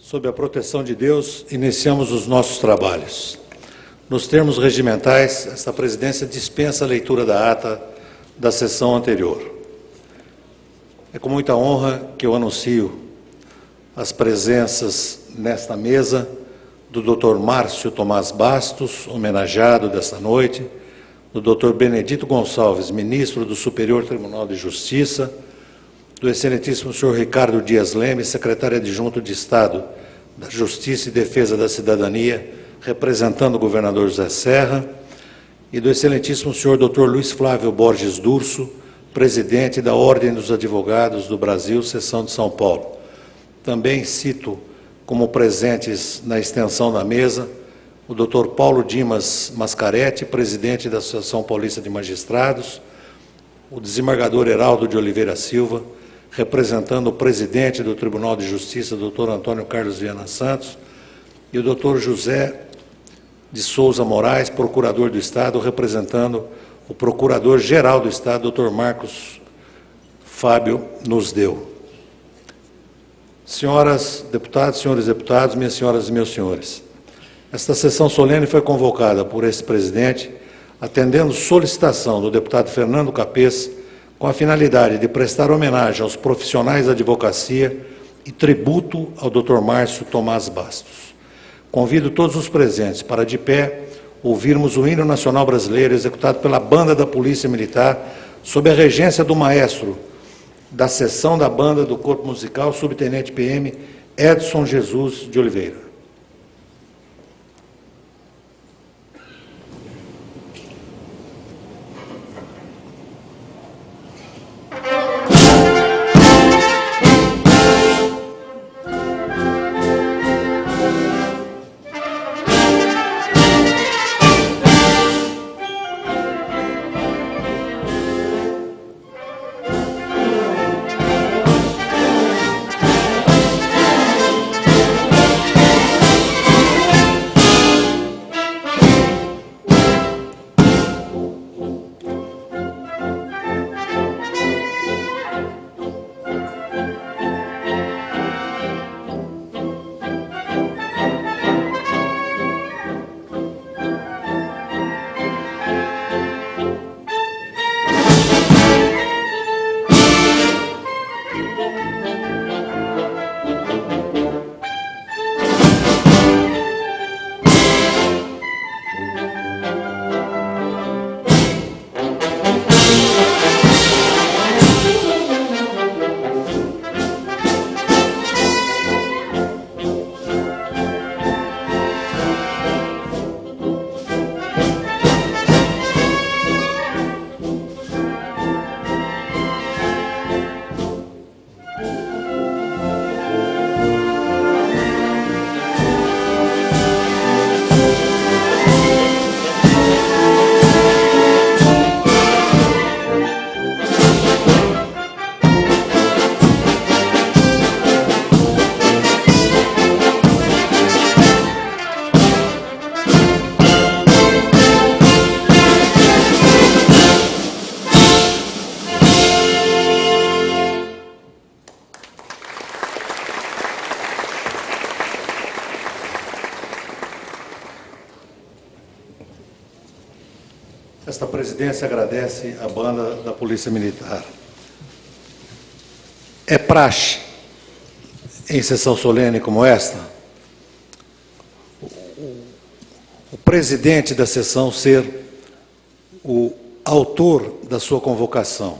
Sob a proteção de Deus, iniciamos os nossos trabalhos. Nos termos regimentais, esta presidência dispensa a leitura da ata da sessão anterior. É com muita honra que eu anuncio as presenças nesta mesa do Dr. Márcio Tomás Bastos, homenageado desta noite, do Dr. Benedito Gonçalves, ministro do Superior Tribunal de Justiça, do excelentíssimo senhor Ricardo Dias Leme, secretário adjunto de Estado da Justiça e Defesa da Cidadania, representando o governador José Serra, e do excelentíssimo senhor Dr. Luiz Flávio Borges Durso, presidente da Ordem dos Advogados do Brasil, seção de São Paulo. Também cito como presentes na extensão da mesa o Dr. Paulo Dimas Mascaretti, presidente da Associação Paulista de Magistrados, o desembargador Heraldo de Oliveira Silva, representando o presidente do Tribunal de Justiça, Dr. Antônio Carlos Viana Santos, e o Dr. José de Souza Moraes, procurador do Estado, representando o procurador-geral do Estado, Dr. Marcos Fábio Nusdeu. Senhoras deputadas, senhores deputados, minhas senhoras e meus senhores, esta sessão solene foi convocada por esse presidente, atendendo solicitação do deputado Fernando Capês, com a finalidade de prestar homenagem aos profissionais da advocacia e tributo ao Dr. Márcio Tomás Bastos. Convido todos os presentes para, de pé, ouvirmos o hino nacional brasileiro executado pela Banda da Polícia Militar, sob a regência do maestro da seção da banda do Corpo Musical, subtenente PM Edson Jesus de Oliveira. Esta presidência agradece à Banda da Polícia Militar. É praxe, em sessão solene como esta, o presidente da sessão ser o autor da sua convocação.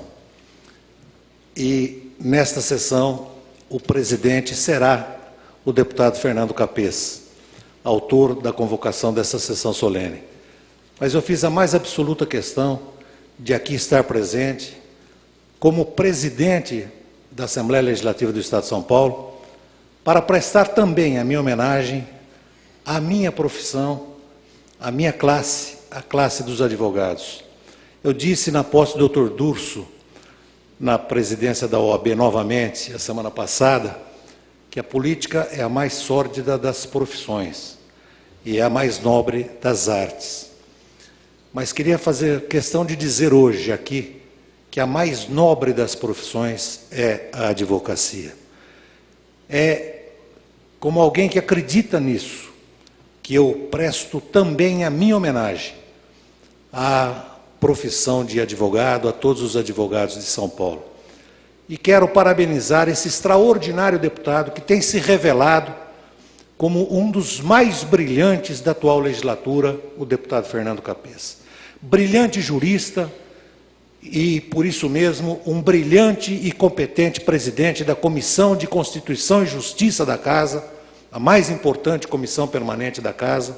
E, nesta sessão, o presidente será o deputado Fernando Capês, autor da convocação dessa sessão solene. Mas eu fiz a mais absoluta questão de aqui estar presente, como presidente da Assembleia Legislativa do Estado de São Paulo, para prestar também a minha homenagem à minha profissão, à minha classe, a classe dos advogados. Eu disse na posse do Dr. Durso, na presidência da OAB novamente, a semana passada, que a política é a mais sórdida das profissões e é a mais nobre das artes. Mas queria fazer questão de dizer hoje aqui que a mais nobre das profissões é a advocacia. É como alguém que acredita nisso, que eu presto também a minha homenagem à profissão de advogado, a todos os advogados de São Paulo. E quero parabenizar esse extraordinário deputado que tem se revelado como um dos mais brilhantes da atual legislatura, o deputado Fernando Capês. Brilhante jurista e, por isso mesmo, um brilhante e competente presidente da Comissão de Constituição e Justiça da Casa, a mais importante comissão permanente da Casa.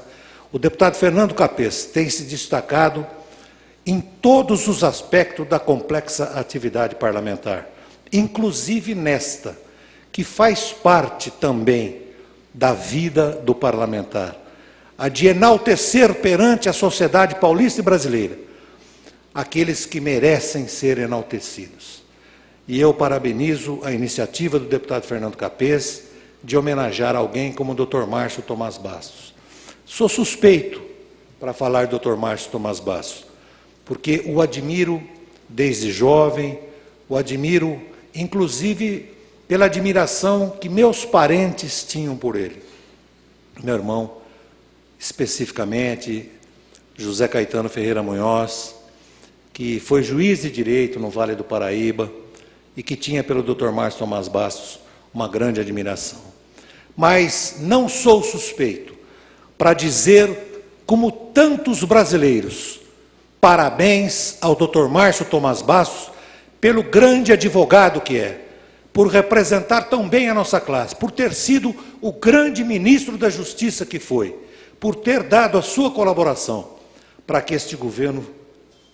O deputado Fernando Capês tem se destacado em todos os aspectos da complexa atividade parlamentar, inclusive nesta, que faz parte também da vida do parlamentar, a de enaltecer perante a sociedade paulista e brasileira aqueles que merecem ser enaltecidos. E eu parabenizo a iniciativa do deputado Fernando Capês de homenagear alguém como o Dr. Márcio Tomás Bastos. Sou suspeito para falar do Dr. Márcio Tomás Bastos, porque o admiro desde jovem, o admiro inclusive pela admiração que meus parentes tinham por ele. Meu irmão, especificamente, José Caetano Ferreira Munhoz, que foi juiz de direito no Vale do Paraíba e que tinha pelo Dr. Márcio Tomás Bastos uma grande admiração. Mas não sou suspeito para dizer, como tantos brasileiros, parabéns ao Dr. Márcio Tomás Bastos pelo grande advogado que é, por representar tão bem a nossa classe, por ter sido o grande ministro da Justiça que foi, por ter dado a sua colaboração para que este governo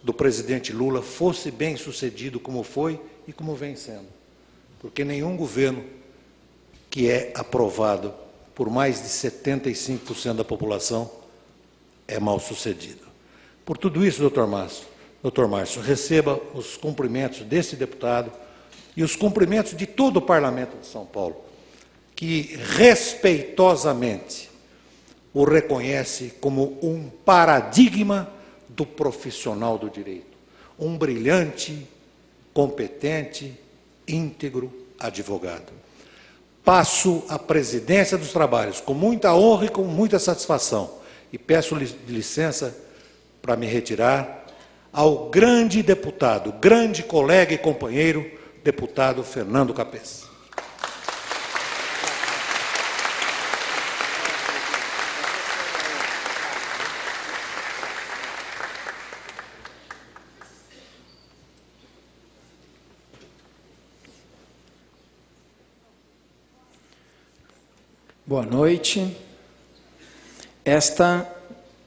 do presidente Lula fosse bem sucedido como foi e como vem sendo. Porque nenhum governo que é aprovado por mais de 75% da população é mal sucedido. Por tudo isso, Dr. Márcio, receba os cumprimentos desse deputado e os cumprimentos de todo o Parlamento de São Paulo, que respeitosamente o reconhece como um paradigma do profissional do direito, um brilhante, competente, íntegro advogado. Passo a presidência dos trabalhos com muita honra e com muita satisfação e peço licença para me retirar ao grande deputado, grande colega e companheiro, deputado Fernando Capês. Boa noite. Esta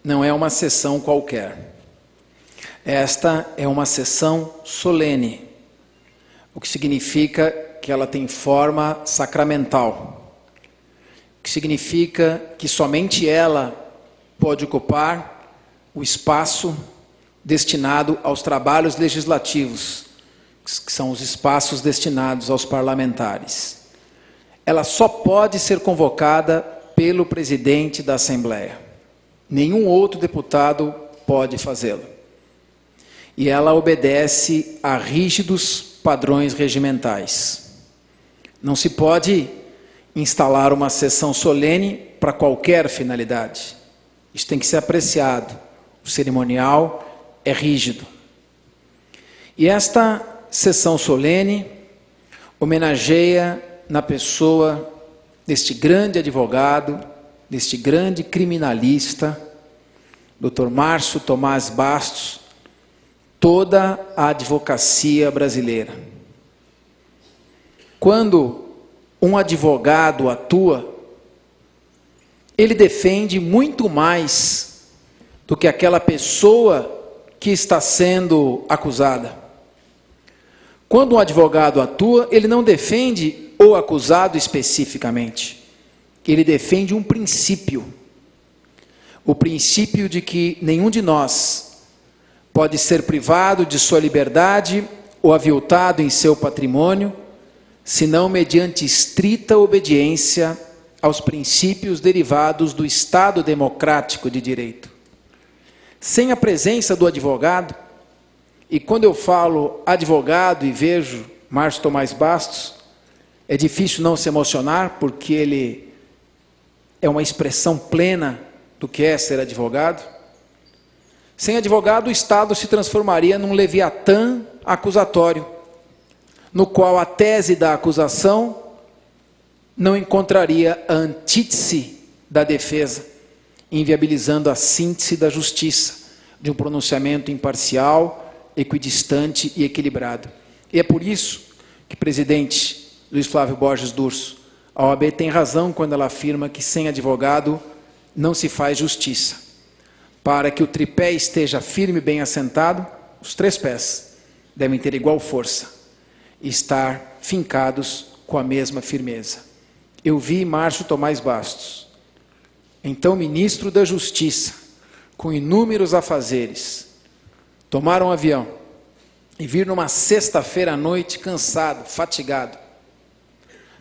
não é uma sessão qualquer. Esta é uma sessão solene, o que significa que ela tem forma sacramental, o que significa que somente ela pode ocupar o espaço destinado aos trabalhos legislativos, que são os espaços destinados aos parlamentares. Ela só pode ser convocada pelo presidente da Assembleia. Nenhum outro deputado pode fazê-lo. E ela obedece a rígidos padrões regimentais. Não se pode instalar uma sessão solene para qualquer finalidade. Isso tem que ser apreciado. O cerimonial é rígido. E esta sessão solene homenageia na pessoa deste grande advogado, deste grande criminalista, Dr. Márcio Tomás Bastos, toda a advocacia brasileira. Quando um advogado atua, ele defende muito mais do que aquela pessoa que está sendo acusada. Quando um advogado atua, ele não defende o acusado especificamente. Ele defende um princípio. O princípio de que nenhum de nós pode ser privado de sua liberdade ou aviltado em seu patrimônio, senão mediante estrita obediência aos princípios derivados do Estado democrático de direito. Sem a presença do advogado, e quando eu falo advogado e vejo Márcio Tomás Bastos, é difícil não se emocionar, porque ele é uma expressão plena do que é ser advogado? Sem advogado, o Estado se transformaria num leviatã acusatório, no qual a tese da acusação não encontraria a antítese da defesa, inviabilizando a síntese da justiça, de um pronunciamento imparcial, equidistante e equilibrado. E é por isso que, presidente Luiz Flávio Borges Durso, a OAB tem razão quando ela afirma que sem advogado não se faz justiça. Para que o tripé esteja firme e bem assentado, os 3 pés devem ter igual força e estar fincados com a mesma firmeza. Eu vi Márcio Tomás Bastos, então ministro da Justiça, com inúmeros afazeres, tomar um avião e vir numa sexta-feira à noite, cansado, fatigado,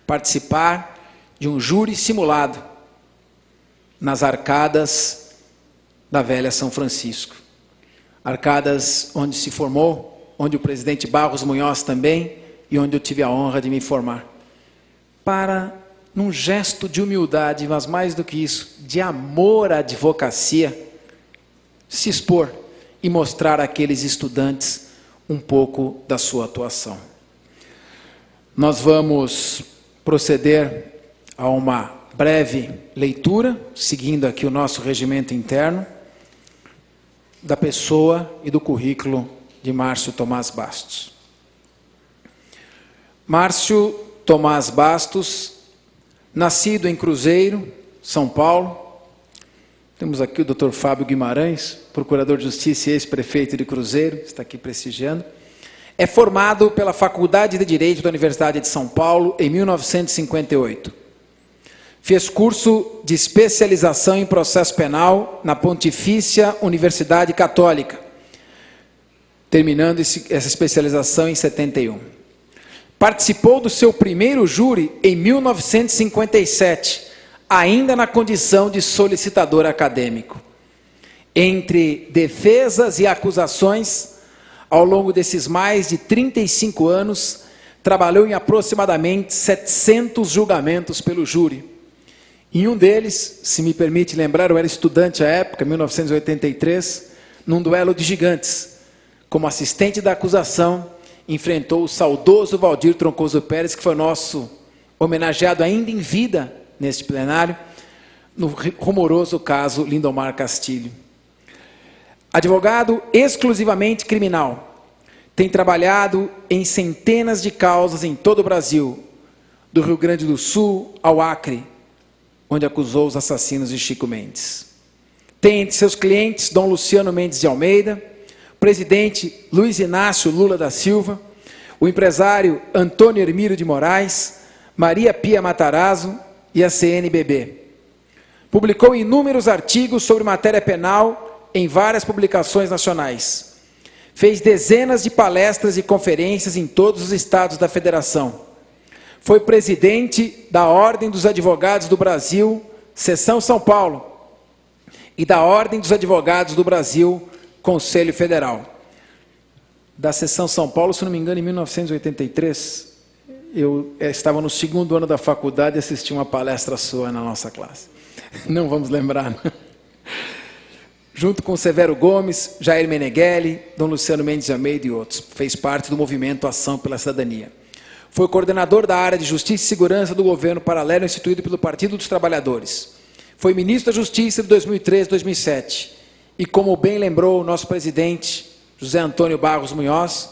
participar de um júri simulado nas arcadas da velha São Francisco. Arcadas onde se formou, onde o presidente Barros Munhoz também, e onde eu tive a honra de me formar. Para, num gesto de humildade, mas mais do que isso, de amor à advocacia, se expor e mostrar àqueles estudantes um pouco da sua atuação. Nós vamos proceder a uma breve leitura, seguindo aqui o nosso regimento interno, da pessoa e do currículo de Márcio Tomás Bastos. Márcio Tomás Bastos, nascido em Cruzeiro, São Paulo. Temos aqui o Dr. Fábio Guimarães, procurador de Justiça e ex-prefeito de Cruzeiro, está aqui prestigiando. É formado pela Faculdade de Direito da Universidade de São Paulo em 1958. Fez curso de especialização em processo penal na Pontifícia Universidade Católica, terminando essa especialização em 71. Participou do seu primeiro júri em 1957, ainda na condição de solicitador acadêmico. Entre defesas e acusações, ao longo desses mais de 35 anos, trabalhou em aproximadamente 700 julgamentos pelo júri. Em um deles, se me permite lembrar, eu era estudante à época, 1983, num duelo de gigantes. Como assistente da acusação, enfrentou o saudoso Valdir Troncoso Pérez, que foi nosso homenageado ainda em vida neste plenário, no rumoroso caso Lindomar Castilho. Advogado exclusivamente criminal, tem trabalhado em centenas de causas em todo o Brasil, do Rio Grande do Sul ao Acre, onde acusou os assassinos de Chico Mendes. Tem entre seus clientes Dom Luciano Mendes de Almeida, presidente Luiz Inácio Lula da Silva, o empresário Antônio Hermílio de Moraes, Maria Pia Matarazzo e a CNBB. Publicou inúmeros artigos sobre matéria penal em várias publicações nacionais. Fez dezenas de palestras e conferências em todos os estados da federação. Foi presidente da Ordem dos Advogados do Brasil, Seção São Paulo, e da Ordem dos Advogados do Brasil, Conselho Federal. Da Seção São Paulo, se não me engano, em 1983, eu estava no 2º ano da faculdade e assisti uma palestra sua na nossa classe. Não vamos lembrar, não. Junto com Severo Gomes, Jair Meneghelli, Dom Luciano Mendes de Almeida e outros. Fez parte do movimento Ação pela Cidadania. Foi coordenador da área de Justiça e Segurança do governo paralelo instituído pelo Partido dos Trabalhadores. Foi ministro da Justiça de 2003 a 2007. E, como bem lembrou o nosso presidente, José Antônio Barros Munhoz,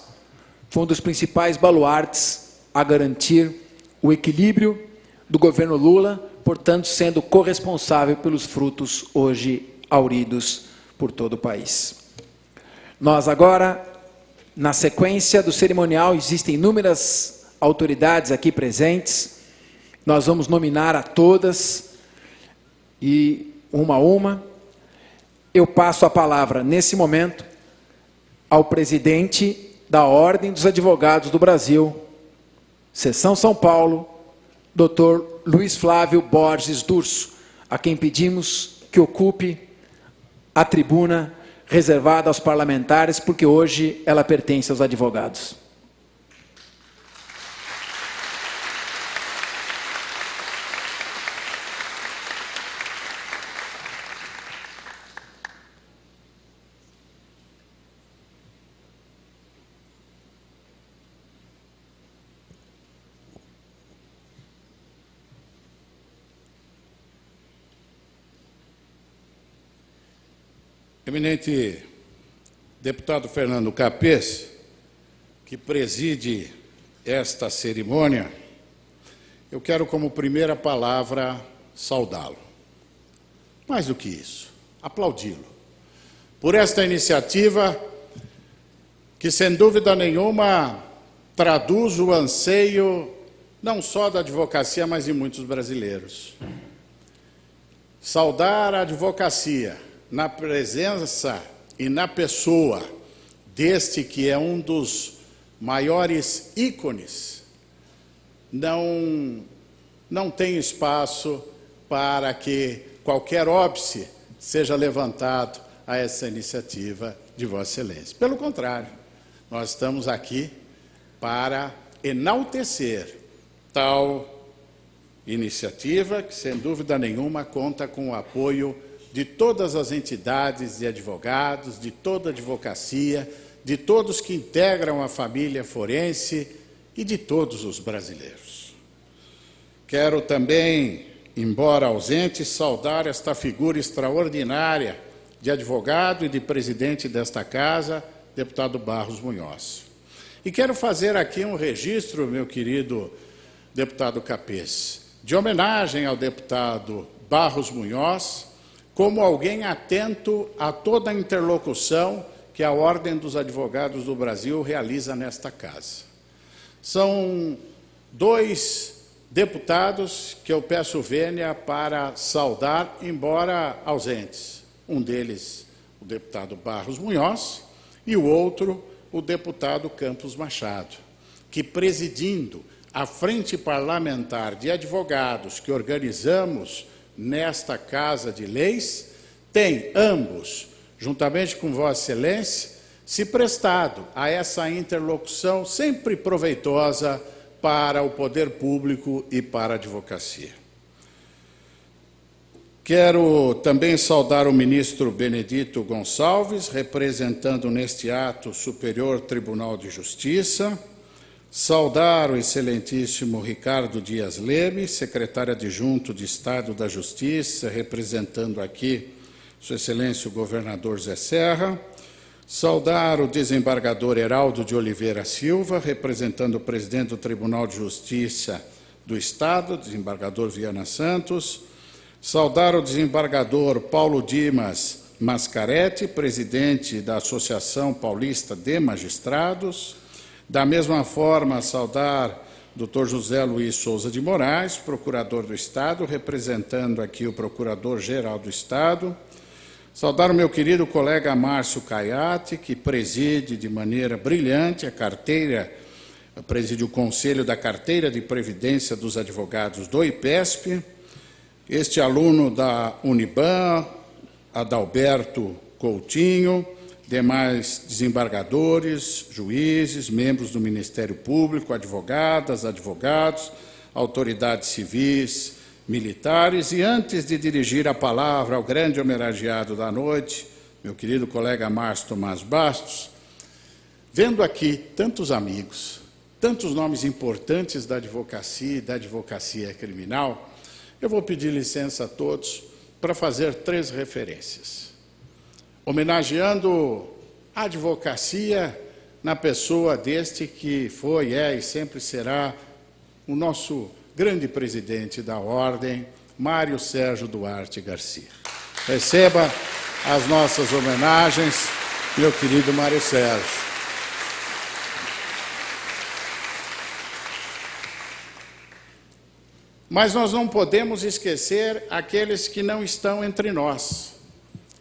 foi um dos principais baluartes a garantir o equilíbrio do governo Lula, portanto, sendo corresponsável pelos frutos hoje hauridos por todo o país. Nós agora, na sequência do cerimonial, existem inúmeras autoridades aqui presentes, nós vamos nominar a todas e uma a uma. Eu passo a palavra, nesse momento, ao presidente da Ordem dos Advogados do Brasil, Seção São Paulo, Dr. Luiz Flávio Borges Durso, a quem pedimos que ocupe a tribuna reservada aos parlamentares, porque hoje ela pertence aos advogados. Eminente deputado Fernando Capês, que preside esta cerimônia, eu quero, como primeira palavra, saudá-lo. Mais do que isso, aplaudi-lo por esta iniciativa que, sem dúvida nenhuma, traduz o anseio não só da advocacia, mas de muitos brasileiros. Saudar a advocacia na presença e na pessoa deste que é um dos maiores ícones, não tem espaço para que qualquer óbice seja levantado a essa iniciativa de Vossa Excelência. Pelo contrário, nós estamos aqui para enaltecer tal iniciativa que, sem dúvida nenhuma, conta com o apoio de todas as entidades de advogados, de toda a advocacia, de todos que integram a família forense e de todos os brasileiros. Quero também, embora ausente, saudar esta figura extraordinária de advogado e de presidente desta casa, deputado Barros Munhoz. E quero fazer aqui um registro, meu querido deputado Capês, de homenagem ao deputado Barros Munhoz, como alguém atento a toda a interlocução que a Ordem dos Advogados do Brasil realiza nesta casa. São 2 deputados que eu peço vênia para saudar, embora ausentes. Um deles, o deputado Barros Munhoz, e o outro, o deputado Campos Machado, que, presidindo a Frente Parlamentar de Advogados que organizamos nesta Casa de Leis, tem ambos, juntamente com Vossa Excelência, se prestado a essa interlocução sempre proveitosa para o poder público e para a advocacia. Quero também saudar o ministro Benedito Gonçalves, representando neste ato o Superior Tribunal de Justiça, saudar o excelentíssimo Ricardo Dias Leme, secretário adjunto de Estado da Justiça, representando aqui Sua Excelência o governador Zé Serra, saudar o desembargador Heraldo de Oliveira Silva, representando o presidente do Tribunal de Justiça do Estado, desembargador Viana Santos, saudar o desembargador Paulo Dimas Mascaretti, presidente da Associação Paulista de Magistrados. Da mesma forma, saudar o Dr. José Luiz Souza de Moraes, procurador do Estado, representando aqui o Procurador-Geral do Estado. Saudar o meu querido colega Márcio Caiate, que preside de maneira brilhante preside o Conselho da Carteira de Previdência dos Advogados do IPESP. Este aluno da Uniban, Adalberto Coutinho, demais desembargadores, juízes, membros do Ministério Público, advogadas, advogados, autoridades civis, militares, e antes de dirigir a palavra ao grande homenageado da noite, meu querido colega Márcio Tomás Bastos, vendo aqui tantos amigos, tantos nomes importantes da advocacia e da advocacia criminal, eu vou pedir licença a todos para fazer 3 referências, homenageando a advocacia na pessoa deste que foi, é e sempre será o nosso grande presidente da Ordem, Mário Sérgio Duarte Garcia. Receba as nossas homenagens, meu querido Mário Sérgio. Mas nós não podemos esquecer aqueles que não estão entre nós.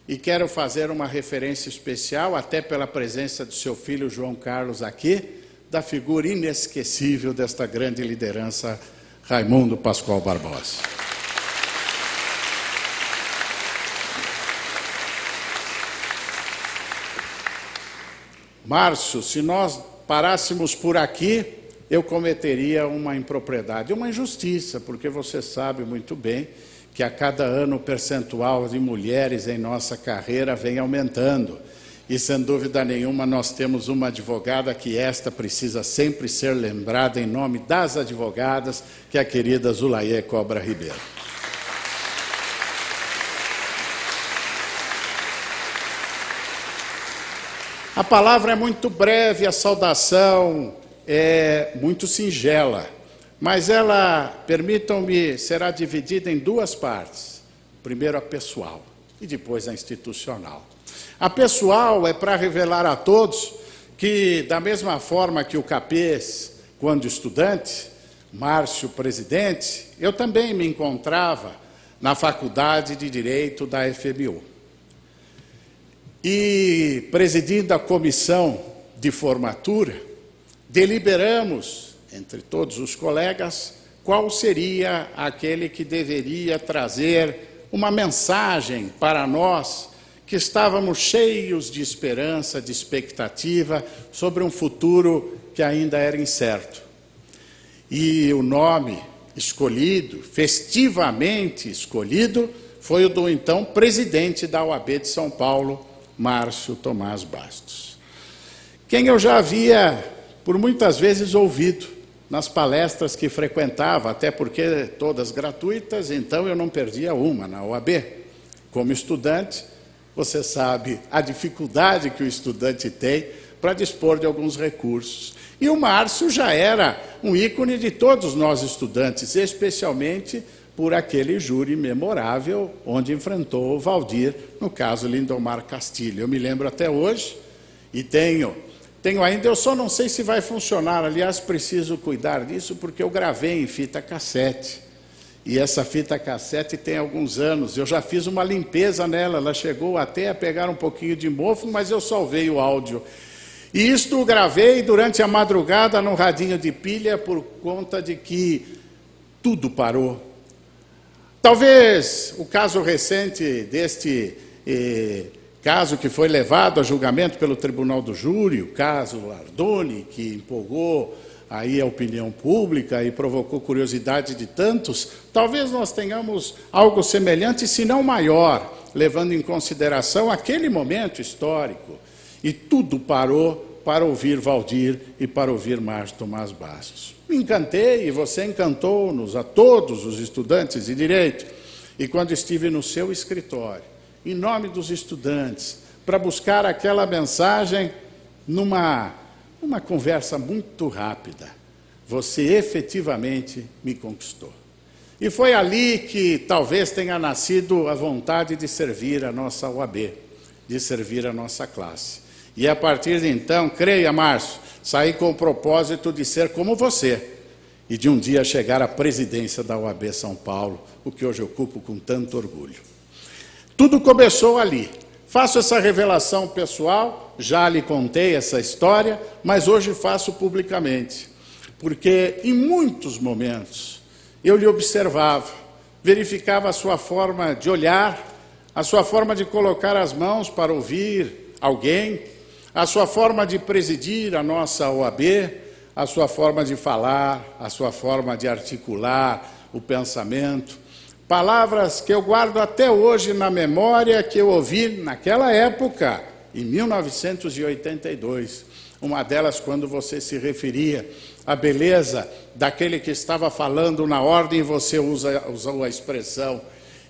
E quero fazer uma referência especial, até pela presença do seu filho João Carlos aqui, da figura inesquecível desta grande liderança, Raimundo Pascoal Barbosa. Márcio, se nós parássemos por aqui, eu cometeria uma impropriedade, uma injustiça, porque você sabe muito bem que a cada ano o percentual de mulheres em nossa carreira vem aumentando. E, sem dúvida nenhuma, nós temos uma advogada que esta precisa sempre ser lembrada em nome das advogadas, que é a querida Zulaie Cobra Ribeiro. A palavra é muito breve, a saudação é muito singela, mas ela, permitam-me, será dividida em duas partes. Primeiro a pessoal e depois a institucional. A pessoal é para revelar a todos que, da mesma forma que o Capês, quando estudante, Márcio presidente, eu também me encontrava na Faculdade de Direito da FMU. E, presidindo a comissão de formatura, deliberamos, entre todos os colegas, qual seria aquele que deveria trazer uma mensagem para nós que estávamos cheios de esperança, de expectativa sobre um futuro que ainda era incerto. E o nome escolhido, festivamente escolhido, foi o do então presidente da OAB de São Paulo, Márcio Tomás Bastos, quem eu já havia, por muitas vezes, ouvido nas palestras que frequentava, até porque todas gratuitas, então eu não perdia uma na OAB. Como estudante, você sabe a dificuldade que o estudante tem para dispor de alguns recursos. E o Márcio já era um ícone de todos nós estudantes, especialmente por aquele júri memorável onde enfrentou o Valdir, no caso Lindomar Castilho. Eu me lembro até hoje e tenho ainda, eu só não sei se vai funcionar, aliás, preciso cuidar disso porque eu gravei em fita cassete. E essa fita cassete tem alguns anos, eu já fiz uma limpeza nela, ela chegou até a pegar um pouquinho de mofo, mas eu salvei o áudio. E isto gravei durante a madrugada no radinho de pilha por conta de que tudo parou. Talvez o caso recente deste caso que foi levado a julgamento pelo Tribunal do Júri, o caso Ardoni, que empolgou aí a opinião pública e provocou curiosidade de tantos, talvez nós tenhamos algo semelhante, se não maior, levando em consideração aquele momento histórico. E tudo parou para ouvir Valdir e para ouvir Márcio Tomás Bastos. Me encantei, e você encantou-nos, a todos os estudantes de Direito. E quando estive no seu escritório, em nome dos estudantes, para buscar aquela mensagem numa conversa muito rápida, você efetivamente me conquistou. E foi ali que talvez tenha nascido a vontade de servir a nossa OAB, de servir a nossa classe. E a partir de então, creia, Márcio, saí com o propósito de ser como você e de um dia chegar à presidência da OAB São Paulo, o que hoje ocupo com tanto orgulho. Tudo começou ali. Faço essa revelação pessoal, já lhe contei essa história, mas hoje faço publicamente, porque em muitos momentos eu lhe observava, verificava a sua forma de olhar, a sua forma de colocar as mãos para ouvir alguém, a sua forma de presidir a nossa OAB, a sua forma de falar, a sua forma de articular o pensamento. Palavras que eu guardo até hoje na memória, que eu ouvi naquela época, em 1982. Uma delas, quando você se referia à beleza daquele que estava falando na ordem, você usou a expressão,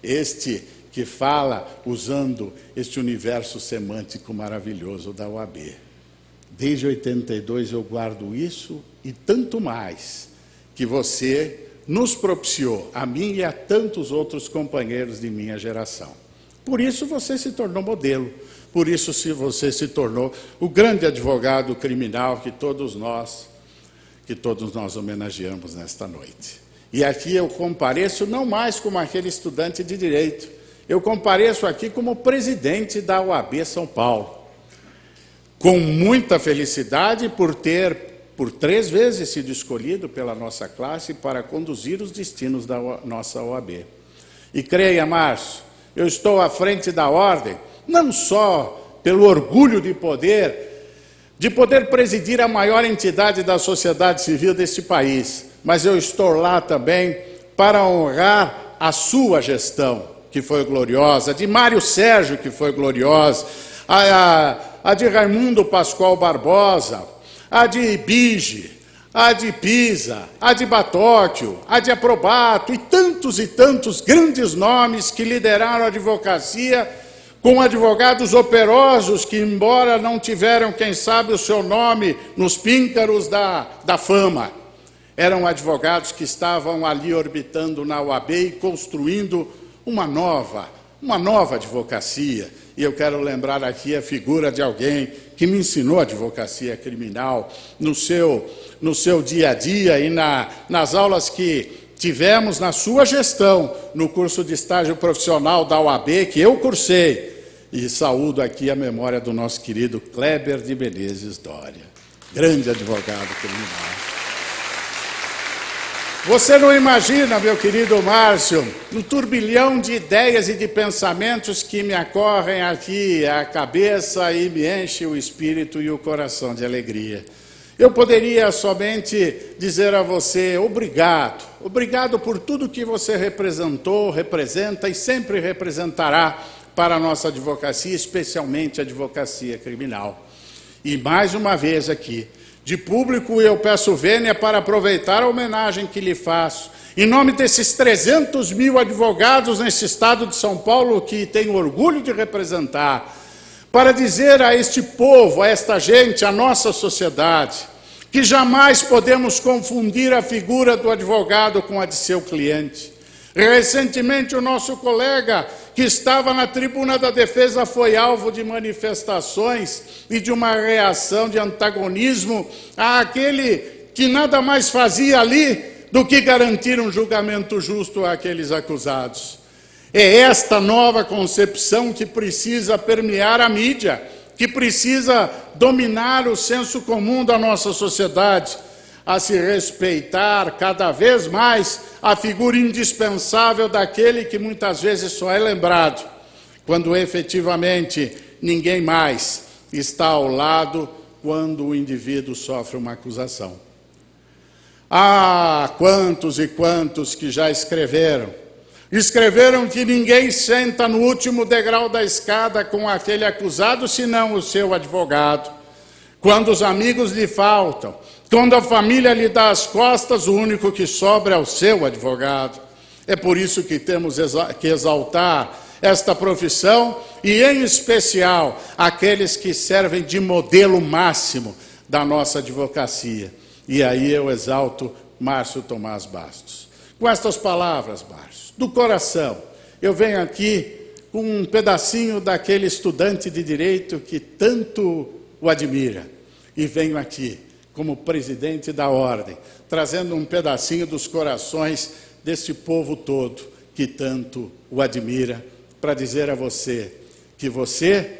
este que fala usando este universo semântico maravilhoso da OAB. Desde 82 eu guardo isso e tanto mais que você nos propiciou, a mim e a tantos outros companheiros de minha geração. Por isso você se tornou modelo, por isso você se tornou o grande advogado criminal que todos nós homenageamos nesta noite. E aqui eu compareço não mais como aquele estudante de Direito, eu compareço aqui como presidente da OAB São Paulo, com muita felicidade por ter, por 3 vezes, sido escolhido pela nossa classe para conduzir os destinos da nossa OAB. E creia, Márcio, eu estou à frente da ordem, não só pelo orgulho de poder presidir a maior entidade da sociedade civil deste país, mas eu estou lá também para honrar a sua gestão, que foi gloriosa, de Mário Sérgio, que foi gloriosa, a de Raimundo Pascoal Barbosa, a de Ibige, a de Pisa, a de Batóquio, a de Aprobato e tantos grandes nomes que lideraram a advocacia com advogados operosos que, embora não tiveram, quem sabe, o seu nome nos píncaros da fama, eram advogados que estavam ali orbitando na OAB e construindo uma nova advocacia. E eu quero lembrar aqui a figura de alguém que me ensinou a advocacia criminal no seu dia a dia e nas aulas que tivemos na sua gestão, no curso de estágio profissional da OAB, que eu cursei. E saúdo aqui a memória do nosso querido Kleber de Menezes Doria, grande advogado criminal. Você não imagina, meu querido Márcio, um turbilhão de ideias e de pensamentos que me acorrem aqui à cabeça e me enche o espírito e o coração de alegria. Eu poderia somente dizer a você obrigado, obrigado por tudo que você representou, representa e sempre representará para a nossa advocacia, especialmente a advocacia criminal. E mais uma vez aqui, de público, eu peço vênia para aproveitar a homenagem que lhe faço, em nome desses 300 mil advogados nesse estado de São Paulo que tenho orgulho de representar, para dizer a este povo, a esta gente, a nossa sociedade, que jamais podemos confundir a figura do advogado com a de seu cliente. Recentemente, o nosso colega que estava na tribuna da defesa foi alvo de manifestações e de uma reação de antagonismo àquele que nada mais fazia ali do que garantir um julgamento justo àqueles acusados. É esta nova concepção que precisa permear a mídia, que precisa dominar o senso comum da nossa sociedade, a se respeitar cada vez mais a figura indispensável daquele que muitas vezes só é lembrado, quando efetivamente ninguém mais está ao lado quando o indivíduo sofre uma acusação. Ah, quantos e quantos que já escreveram que ninguém senta no último degrau da escada com aquele acusado, senão o seu advogado. Quando os amigos lhe faltam, quando a família lhe dá as costas, o único que sobra é o seu advogado. É por isso que temos que exaltar esta profissão e, em especial, aqueles que servem de modelo máximo da nossa advocacia. E aí eu exalto Márcio Tomás Bastos. Com estas palavras, Márcio, do coração, eu venho aqui com um pedacinho daquele estudante de direito que tanto o admira. E venho aqui como presidente da ordem, trazendo um pedacinho dos corações deste povo todo que tanto o admira, para dizer a você que você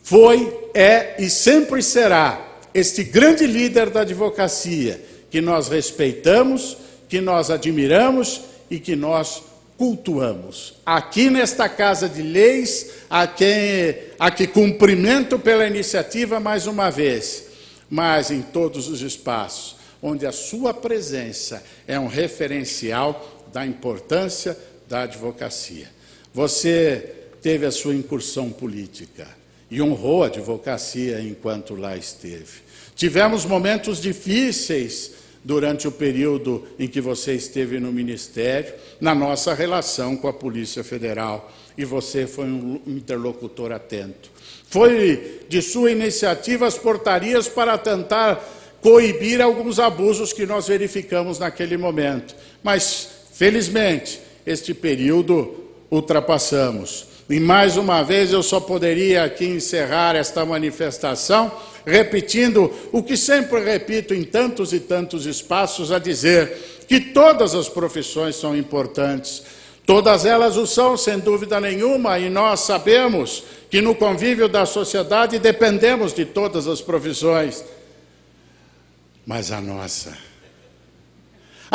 foi, é e sempre será este grande líder da advocacia que nós respeitamos, que nós admiramos e que nós cultuamos. Aqui nesta Casa de Leis, a que cumprimento pela iniciativa mais uma vez, mas em todos os espaços onde a sua presença é um referencial da importância da advocacia. Você teve a sua incursão política e honrou a advocacia enquanto lá esteve. Tivemos momentos difíceis durante o período em que você esteve no Ministério, na nossa relação com a Polícia Federal, e você foi um interlocutor atento. Foi de sua iniciativa as portarias para tentar coibir alguns abusos que nós verificamos naquele momento. Mas, felizmente, este período ultrapassamos. E, mais uma vez, eu só poderia aqui encerrar esta manifestação repetindo o que sempre repito em tantos e tantos espaços, a dizer que todas as profissões são importantes. Todas elas o são, sem dúvida nenhuma, e nós sabemos que no convívio da sociedade dependemos de todas as profissões. Mas a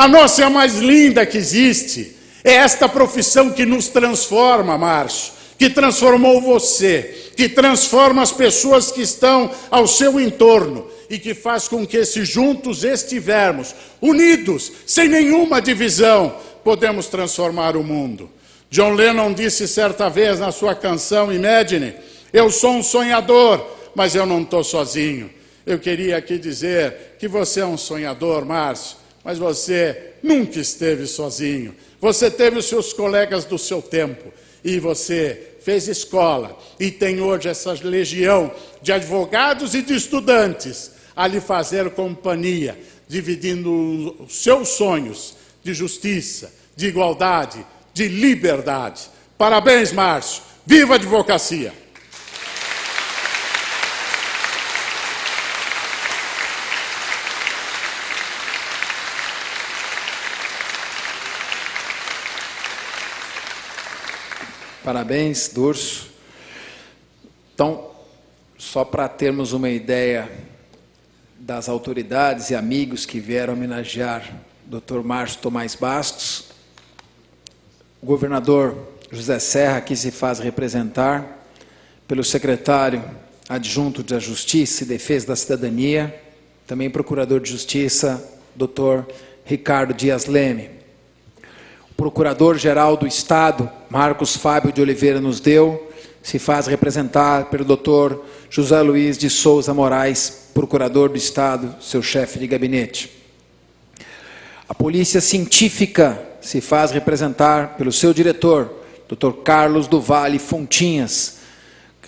nossa é a mais linda que existe. É esta profissão que nos transforma, Márcio, que transformou você, que transforma as pessoas que estão ao seu entorno e que faz com que, se juntos estivermos, unidos, sem nenhuma divisão, podemos transformar o mundo. John Lennon disse certa vez na sua canção Imagine, eu sou um sonhador, mas eu não estou sozinho. Eu queria aqui dizer que você é um sonhador, Márcio, mas você nunca esteve sozinho. Você teve os seus colegas do seu tempo e você fez escola e tem hoje essa legião de advogados e de estudantes a lhe fazer companhia, dividindo os seus sonhos de justiça, de igualdade, de liberdade. Parabéns, Márcio. Viva a advocacia! Parabéns, Durso. Então, só para termos uma ideia das autoridades e amigos que vieram homenagear o Dr. Márcio Tomás Bastos, o governador José Serra aqui se faz representar pelo secretário adjunto da Justiça e Defesa da Cidadania, também procurador de Justiça, Dr. Ricardo Dias Leme. O Procurador-Geral do Estado, Marcos Fábio de Oliveira nos deu, se faz representar pelo Dr. José Luiz de Souza Moraes, Procurador do Estado, seu chefe de gabinete. A Polícia Científica se faz representar pelo seu diretor, Dr. Carlos do Vale Fontinhas,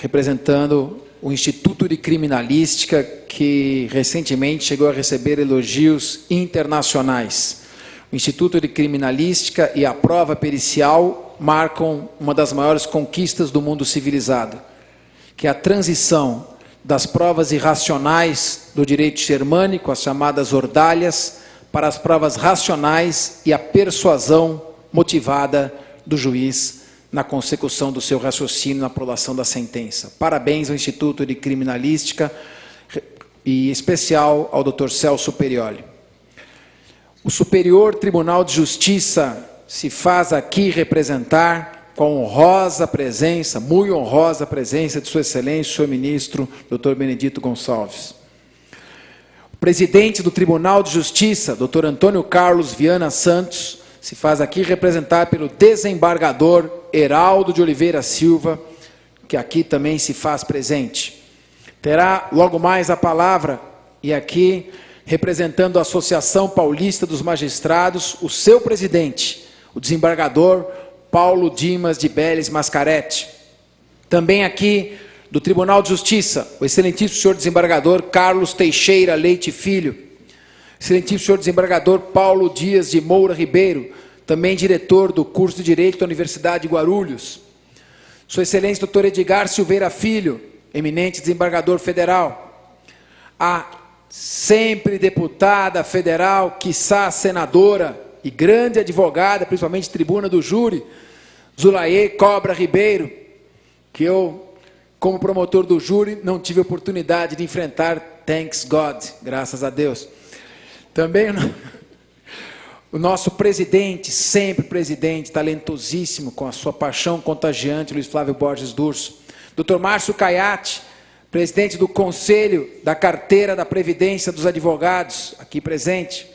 representando o Instituto de Criminalística, que recentemente chegou a receber elogios internacionais. O Instituto de Criminalística e a prova pericial marcam uma das maiores conquistas do mundo civilizado, que é a transição das provas irracionais do direito germânico, as chamadas ordalhas, para as provas racionais e a persuasão motivada do juiz na consecução do seu raciocínio na aprovação da sentença. Parabéns ao Instituto de Criminalística e em especial ao Dr. Celso Perioli. O Superior Tribunal de Justiça se faz aqui representar com a honrosa presença, muito honrosa presença de Sua Excelência, o senhor ministro, Dr. Benedito Gonçalves. O presidente do Tribunal de Justiça, Dr. Antônio Carlos Viana Santos, se faz aqui representar pelo desembargador Heraldo de Oliveira Silva, que aqui também se faz presente. Terá logo mais a palavra, e aqui, representando a Associação Paulista dos Magistrados, o seu presidente, o desembargador Paulo Dimas de Beles Mascaretti. Também aqui, do Tribunal de Justiça, o excelentíssimo senhor desembargador Carlos Teixeira Leite Filho, excelentíssimo senhor desembargador Paulo Dias de Moura Ribeiro, também diretor do curso de Direito da Universidade de Guarulhos. Sua Excelência Dr. Edgar Silveira Filho, eminente desembargador federal. A sempre deputada federal, quiçá senadora e grande advogada, principalmente tribuna do júri, Zulaê Cobra Ribeiro, que eu, como promotor do júri, não tive oportunidade de enfrentar, thanks God, graças a Deus. Também o nosso presidente, sempre presidente, talentosíssimo, com a sua paixão contagiante, Luiz Flávio Borges Durso. Dr. Márcio Caiate, presidente do Conselho da Carteira da Previdência dos Advogados, aqui presente.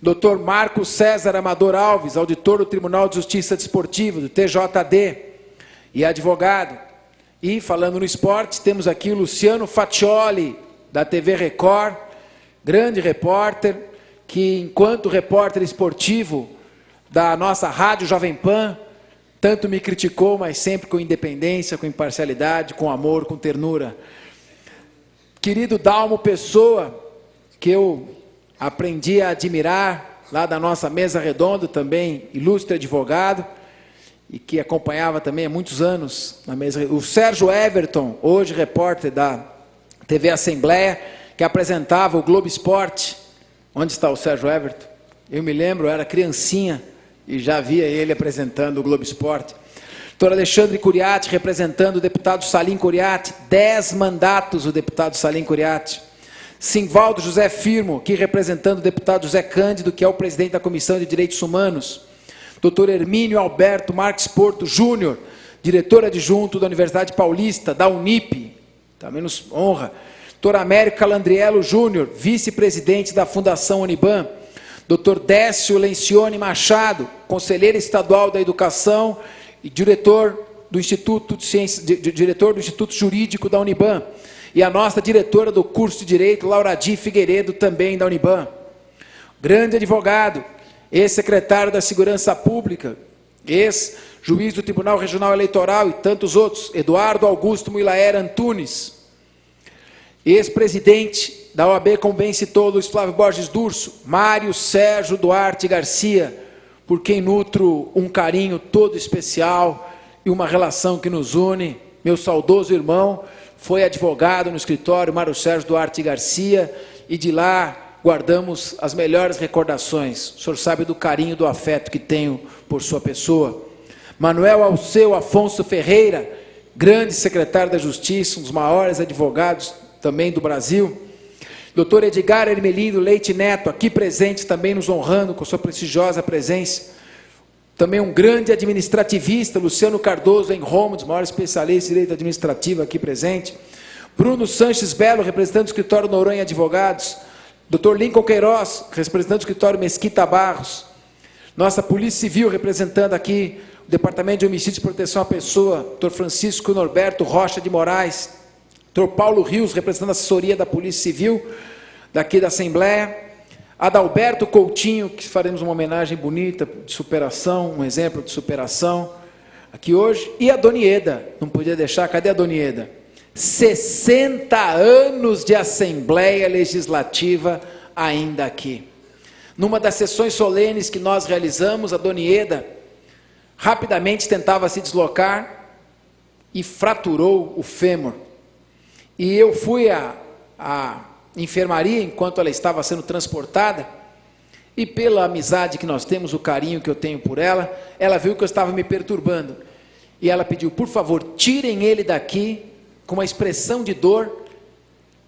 Dr. Marco César Amador Alves, auditor do Tribunal de Justiça Desportiva, do TJD, e advogado. E, falando no esporte, temos aqui o Luciano Faccioli, da TV Record, grande repórter, que, enquanto repórter esportivo da nossa Rádio Jovem Pan, tanto me criticou, mas sempre com independência, com imparcialidade, com amor, com ternura. Querido Dalmo Pessoa, que eu aprendi a admirar, lá da nossa mesa redonda, também ilustre advogado, e que acompanhava também há muitos anos na mesa. O Sérgio Everton, hoje repórter da TV Assembleia, que apresentava o Globo Esporte. Onde está o Sérgio Everton? Eu me lembro, eu era criancinha e já via ele apresentando o Globo Esporte. Doutor Alexandre Curiati, representando o deputado Salim Curiati, 10 mandatos o deputado Salim Curiati. Simvaldo José Firmo, aqui representando o deputado José Cândido, que é o presidente da Comissão de Direitos Humanos. Doutor Hermínio Alberto Marques Porto Júnior, diretor adjunto da Universidade Paulista, da Unip, também nos honra. Doutor Américo Calandriello Júnior, vice-presidente da Fundação Uniban. Doutor Décio Lencioni Machado, conselheiro estadual da Educação e diretor do Instituto de Ciências, diretor do Instituto Jurídico da Uniban. E a nossa diretora do curso de Direito, Laura Di Figueiredo, também da Uniban. Grande advogado, ex-secretário da Segurança Pública, juiz do Tribunal Regional Eleitoral e tantos outros, Eduardo Augusto Muilaer Antunes, ex-presidente da OAB, como bem citou Luiz Flávio Borges Durso, Mário Sérgio Duarte Garcia, por quem nutro um carinho todo especial e uma relação que nos une, meu saudoso irmão, foi advogado no escritório Mário Sérgio Duarte Garcia, e de lá guardamos as melhores recordações. O senhor sabe do carinho, do afeto que tenho por sua pessoa. Manuel Alceu Afonso Ferreira, grande secretário da Justiça, um dos maiores advogados também do Brasil. Dr. Edgar Hermelino Leite Neto, aqui presente também nos honrando com sua prestigiosa presença. Também um grande administrativista, Luciano Cardoso em Roma, um dos maiores especialistas em direito administrativo aqui presente. Bruno Sanches Belo, representante do escritório Noronha Advogados. Dr. Lincoln Queiroz, representante do escritório Mesquita Barros. Nossa Polícia Civil, representando aqui o Departamento de Homicídios e Proteção à Pessoa, Dr. Francisco Norberto Rocha de Moraes. Dr. Paulo Rios, representando a assessoria da Polícia Civil, daqui da Assembleia. Adalberto Coutinho, que faremos uma homenagem bonita de superação, um exemplo de superação aqui hoje. E a Donieda, não podia deixar, cadê a Donieda? 60 anos de Assembleia Legislativa ainda aqui. Numa das sessões solenes que nós realizamos, a Donieda rapidamente tentava se deslocar e fraturou o fêmur. E eu fui à enfermaria enquanto ela estava sendo transportada, e pela amizade que nós temos, o carinho que eu tenho por ela, ela viu que eu estava me perturbando. E ela pediu, por favor, tirem ele daqui com uma expressão de dor,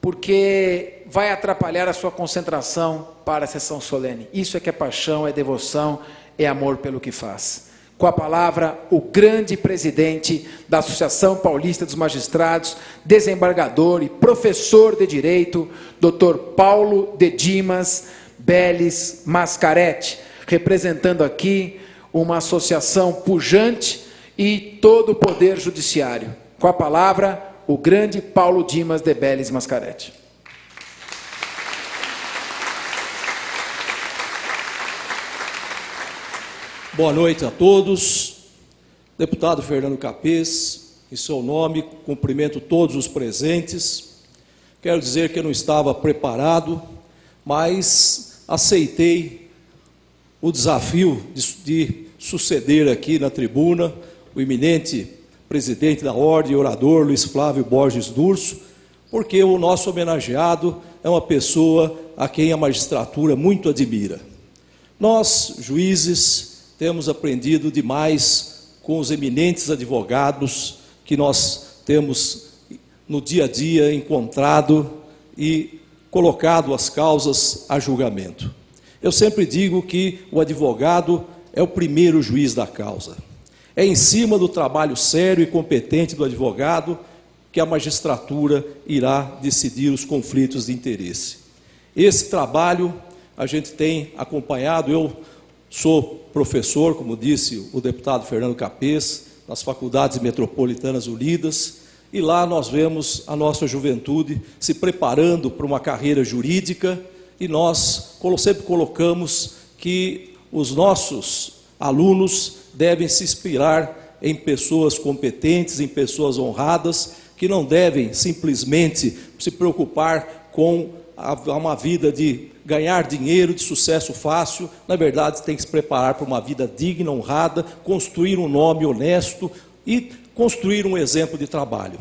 porque vai atrapalhar a sua concentração para a sessão solene. Isso é que é paixão, é devoção, é amor pelo que faz. Com a palavra, o grande presidente da Associação Paulista dos Magistrados, desembargador e professor de Direito, Dr. Paulo de Dimas Beles Mascaretti, representando aqui uma associação pujante e todo o Poder Judiciário. Com a palavra, o grande Paulo Dimas de Beles Mascaretti. Boa noite a todos. Deputado Fernando Capês, em seu nome, cumprimento todos os presentes. Quero dizer que eu não estava preparado, mas aceitei o desafio de suceder aqui na tribuna o eminente presidente da Ordem, orador Luiz Flávio Borges Durso, porque o nosso homenageado é uma pessoa a quem a magistratura muito admira. Nós, juízes, temos aprendido demais com os eminentes advogados que nós temos no dia a dia encontrado e colocado as causas a julgamento. Eu sempre digo que o advogado é o primeiro juiz da causa. É em cima do trabalho sério e competente do advogado que a magistratura irá decidir os conflitos de interesse. Esse trabalho a gente tem acompanhado. Eu sou professor, como disse o deputado Fernando Capês, nas Faculdades Metropolitanas Unidas, e lá nós vemos a nossa juventude se preparando para uma carreira jurídica, e nós sempre colocamos que os nossos alunos devem se inspirar em pessoas competentes, em pessoas honradas, que não devem simplesmente se preocupar com uma vida de ganhar dinheiro, de sucesso fácil. Na verdade, tem que se preparar para uma vida digna, honrada, construir um nome honesto e construir um exemplo de trabalho.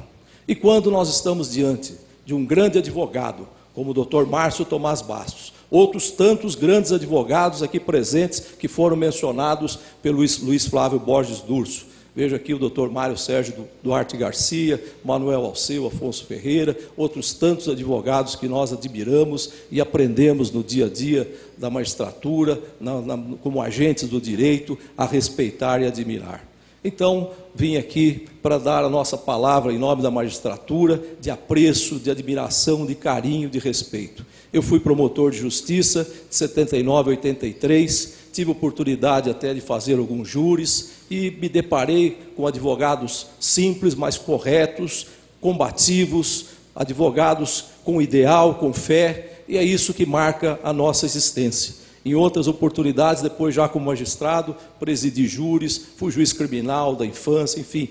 E quando nós estamos diante de um grande advogado, como o Dr. Márcio Tomás Bastos, outros tantos grandes advogados aqui presentes que foram mencionados pelo Luiz Flávio Borges Durso. Vejo aqui o Dr. Mário Sérgio Duarte Garcia, Manuel Alceu Afonso Ferreira, outros tantos advogados que nós admiramos e aprendemos no dia a dia da magistratura, como agentes do direito, a respeitar e admirar. Então, vim aqui para dar a nossa palavra em nome da magistratura, de apreço, de admiração, de carinho, de respeito. Eu fui promotor de justiça de 79 a 83, tive oportunidade até de fazer alguns júris e me deparei com advogados simples, mas corretos, combativos, advogados com ideal, com fé, e é isso que marca a nossa existência. Em outras oportunidades, depois já como magistrado, presidi júris, fui juiz criminal da infância, enfim,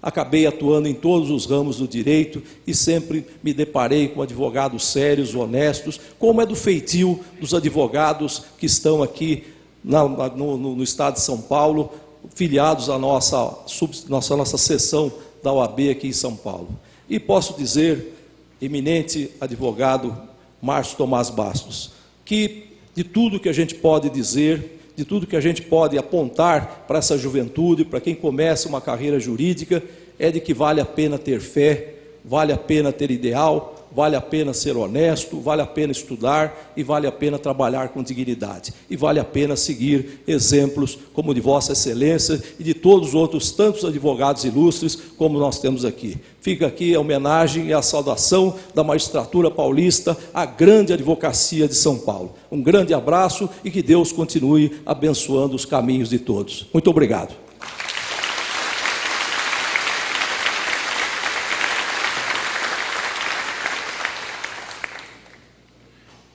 acabei atuando em todos os ramos do direito e sempre me deparei com advogados sérios, honestos, como é do feitio dos advogados que estão aqui no estado de São Paulo, filiados à nossa seção da OAB aqui em São Paulo. E posso dizer, eminente advogado Márcio Tomás Bastos, que de tudo que a gente pode dizer, de tudo que a gente pode apontar para essa juventude, para quem começa uma carreira jurídica, é de que vale a pena ter fé, vale a pena ter ideal, vale a pena ser honesto, vale a pena estudar e vale a pena trabalhar com dignidade. E vale a pena seguir exemplos como de Vossa Excelência e de todos os outros tantos advogados ilustres como nós temos aqui. Fica aqui a homenagem e a saudação da magistratura paulista à grande advocacia de São Paulo. Um grande abraço e que Deus continue abençoando os caminhos de todos. Muito obrigado.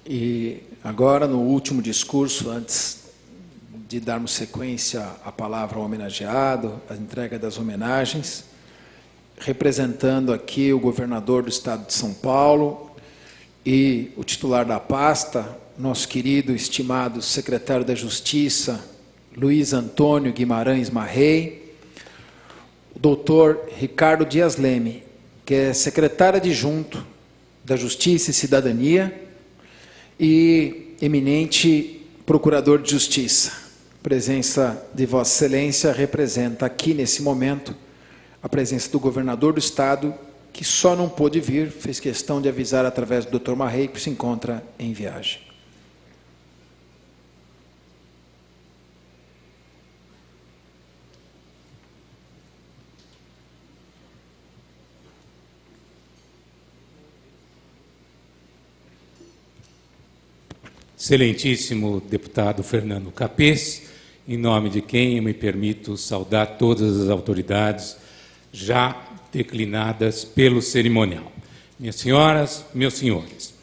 E agora, no último discurso, antes de darmos sequência à palavra ao homenageado, à entrega das homenagens, representando aqui o governador do estado de São Paulo e o titular da pasta, nosso querido, estimado secretário da Justiça, Luiz Antônio Guimarães Marrei, o doutor Ricardo Dias Leme, que é secretário adjunto da Justiça e Cidadania, e eminente procurador de Justiça. A presença de Vossa Excelência representa aqui, nesse momento, a presença do governador do estado, que só não pôde vir, fez questão de avisar através do Dr. Marrei, que se encontra em viagem. Excelentíssimo deputado Fernando Capês, em nome de quem eu me permito saudar todas as autoridades já declinadas pelo cerimonial. Minhas senhoras, meus senhores,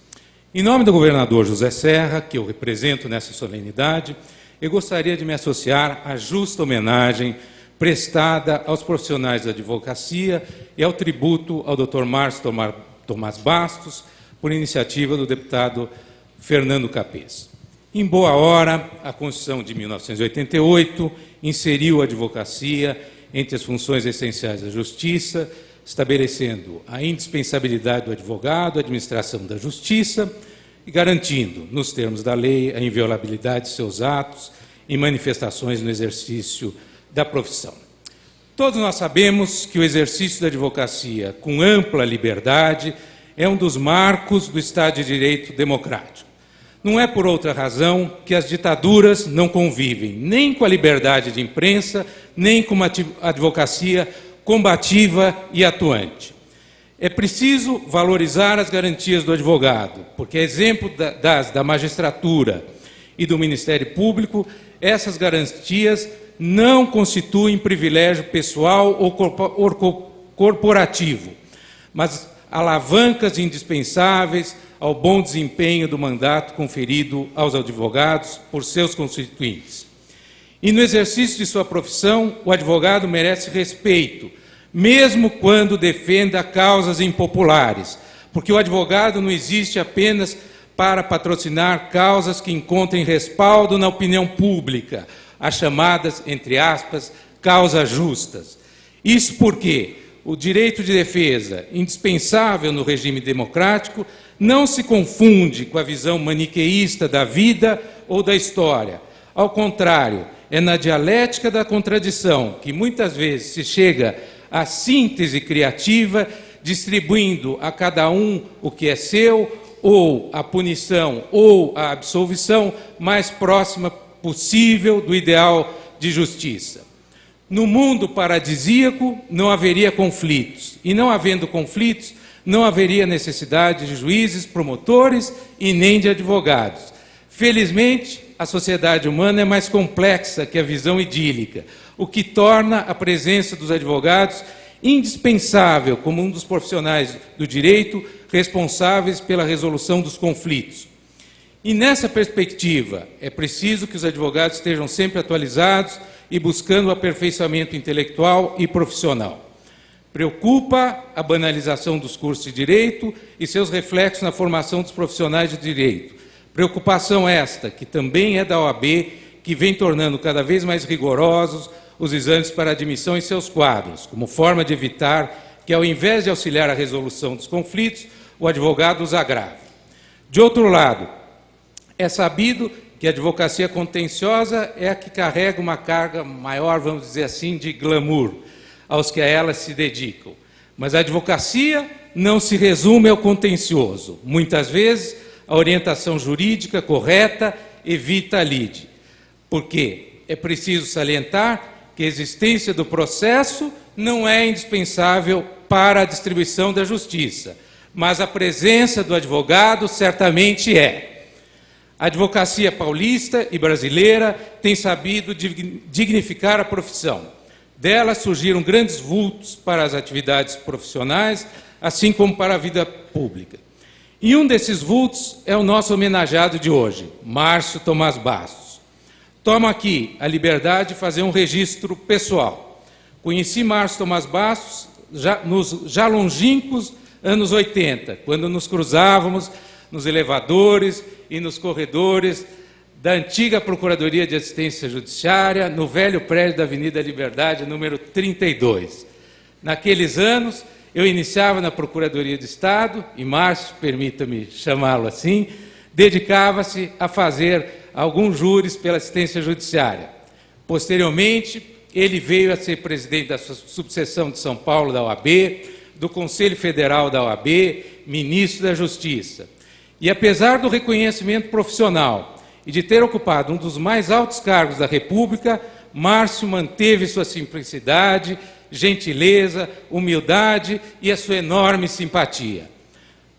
em nome do governador José Serra, que eu represento nessa solenidade, eu gostaria de me associar à justa homenagem prestada aos profissionais da advocacia e ao tributo ao Dr. Márcio Tomás Bastos, por iniciativa do deputado Fernando Capês. Em boa hora, a Constituição de 1988 inseriu a advocacia entre as funções essenciais da Justiça, estabelecendo a indispensabilidade do advogado, a administração da Justiça e garantindo, nos termos da lei, a inviolabilidade de seus atos e manifestações no exercício da profissão. Todos nós sabemos que o exercício da advocacia com ampla liberdade é um dos marcos do Estado de Direito democrático. Não é por outra razão que as ditaduras não convivem nem com a liberdade de imprensa, nem com uma advocacia combativa e atuante. É preciso valorizar as garantias do advogado, porque, a exemplo da magistratura e do Ministério Público, essas garantias não constituem privilégio pessoal ou corporativo, mas alavancas indispensáveis ao bom desempenho do mandato conferido aos advogados por seus constituintes. E no exercício de sua profissão, o advogado merece respeito, mesmo quando defenda causas impopulares, porque o advogado não existe apenas para patrocinar causas que encontrem respaldo na opinião pública, as chamadas, entre aspas, causas justas. Isso porque o direito de defesa, indispensável no regime democrático, não se confunde com a visão maniqueísta da vida ou da história. Ao contrário, é na dialética da contradição que muitas vezes se chega à síntese criativa, distribuindo a cada um o que é seu, ou a punição ou a absolvição mais próxima possível do ideal de justiça. No mundo paradisíaco não haveria conflitos, e não havendo conflitos, não haveria necessidade de juízes, promotores e nem de advogados. Felizmente, a sociedade humana é mais complexa que a visão idílica, o que torna a presença dos advogados indispensável como um dos profissionais do direito responsáveis pela resolução dos conflitos. E nessa perspectiva, é preciso que os advogados estejam sempre atualizados e buscando o aperfeiçoamento intelectual e profissional. Preocupa a banalização dos cursos de direito e seus reflexos na formação dos profissionais de direito. Preocupação esta, que também é da OAB, que vem tornando cada vez mais rigorosos os exames para admissão em seus quadros, como forma de evitar que, ao invés de auxiliar a resolução dos conflitos, o advogado os agrave. De outro lado, é sabido que a advocacia contenciosa é a que carrega uma carga maior, vamos dizer assim, de glamour aos que a ela se dedicam. Mas a advocacia não se resume ao contencioso. Muitas vezes, a orientação jurídica correta evita a lide. Por quê? É preciso salientar que a existência do processo não é indispensável para a distribuição da justiça, mas a presença do advogado certamente é. A advocacia paulista e brasileira tem sabido dignificar a profissão. Dela surgiram grandes vultos para as atividades profissionais, assim como para a vida pública. E um desses vultos é o nosso homenageado de hoje, Márcio Tomás Bastos. Tomo aqui a liberdade de fazer um registro pessoal. Conheci Márcio Tomás Bastos nos já longínquos anos 80, quando nos cruzávamos nos elevadores e nos corredores da antiga Procuradoria de Assistência Judiciária, no velho prédio da Avenida Liberdade, número 32. Naqueles anos, eu iniciava na Procuradoria de Estado, e Márcio, permita-me chamá-lo assim, dedicava-se a fazer alguns júris pela assistência judiciária. Posteriormente, ele veio a ser presidente da subseção de São Paulo da OAB, do Conselho Federal da OAB, ministro da Justiça. E apesar do reconhecimento profissional e de ter ocupado um dos mais altos cargos da República, Márcio manteve sua simplicidade, gentileza, humildade e a sua enorme simpatia.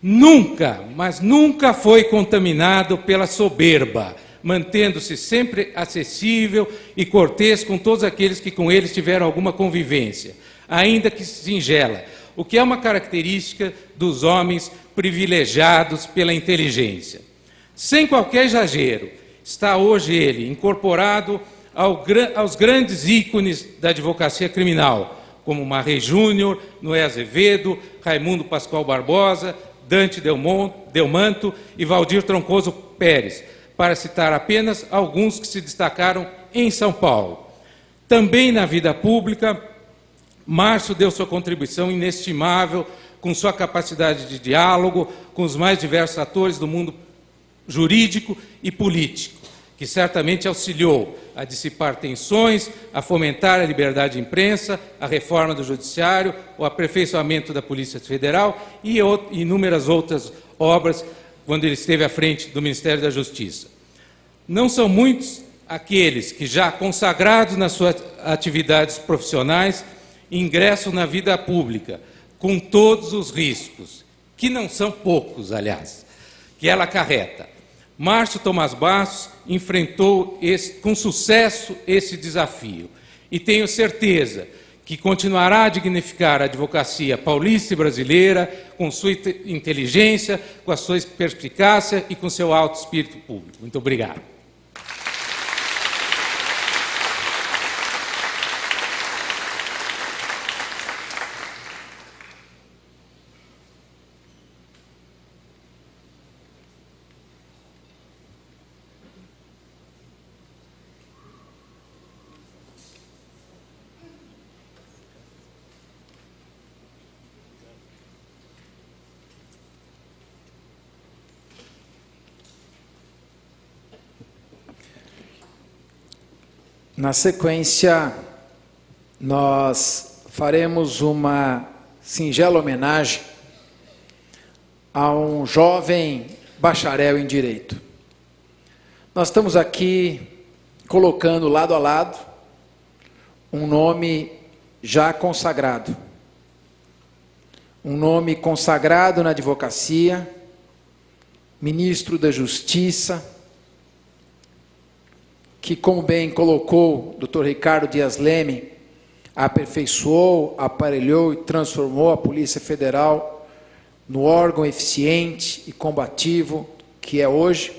Nunca, mas nunca foi contaminado pela soberba, mantendo-se sempre acessível e cortês com todos aqueles que com ele tiveram alguma convivência, ainda que singela, o que é uma característica dos homens privilegiados pela inteligência. Sem qualquer exagero, está hoje ele incorporado aos grandes ícones da advocacia criminal, como Marrei Júnior, Noé Azevedo, Raimundo Pascoal Barbosa, Dante Delmanto e Valdir Troncoso Pérez, para citar apenas alguns que se destacaram em São Paulo. Também na vida pública, Márcio deu sua contribuição inestimável com sua capacidade de diálogo com os mais diversos atores do mundo jurídico e político, que certamente auxiliou a dissipar tensões, a fomentar a liberdade de imprensa, a reforma do judiciário, o aperfeiçoamento da Polícia Federal e inúmeras outras obras quando ele esteve à frente do Ministério da Justiça. Não são muitos aqueles que, já consagrados nas suas atividades profissionais, ingressam na vida pública, com todos os riscos, que não são poucos, aliás, que ela acarreta. Márcio Tomás Bastos enfrentou com sucesso esse desafio, e tenho certeza que continuará a dignificar a advocacia paulista e brasileira com sua inteligência, com a sua perspicácia e com seu alto espírito público. Muito obrigado. Na sequência, nós faremos uma singela homenagem a um jovem bacharel em Direito. Nós estamos aqui colocando lado a lado um nome já consagrado. Um nome consagrado na advocacia, ministro da Justiça, que, como bem colocou o Dr. Ricardo Dias Leme, aperfeiçoou, aparelhou e transformou a Polícia Federal no órgão eficiente e combativo que é hoje,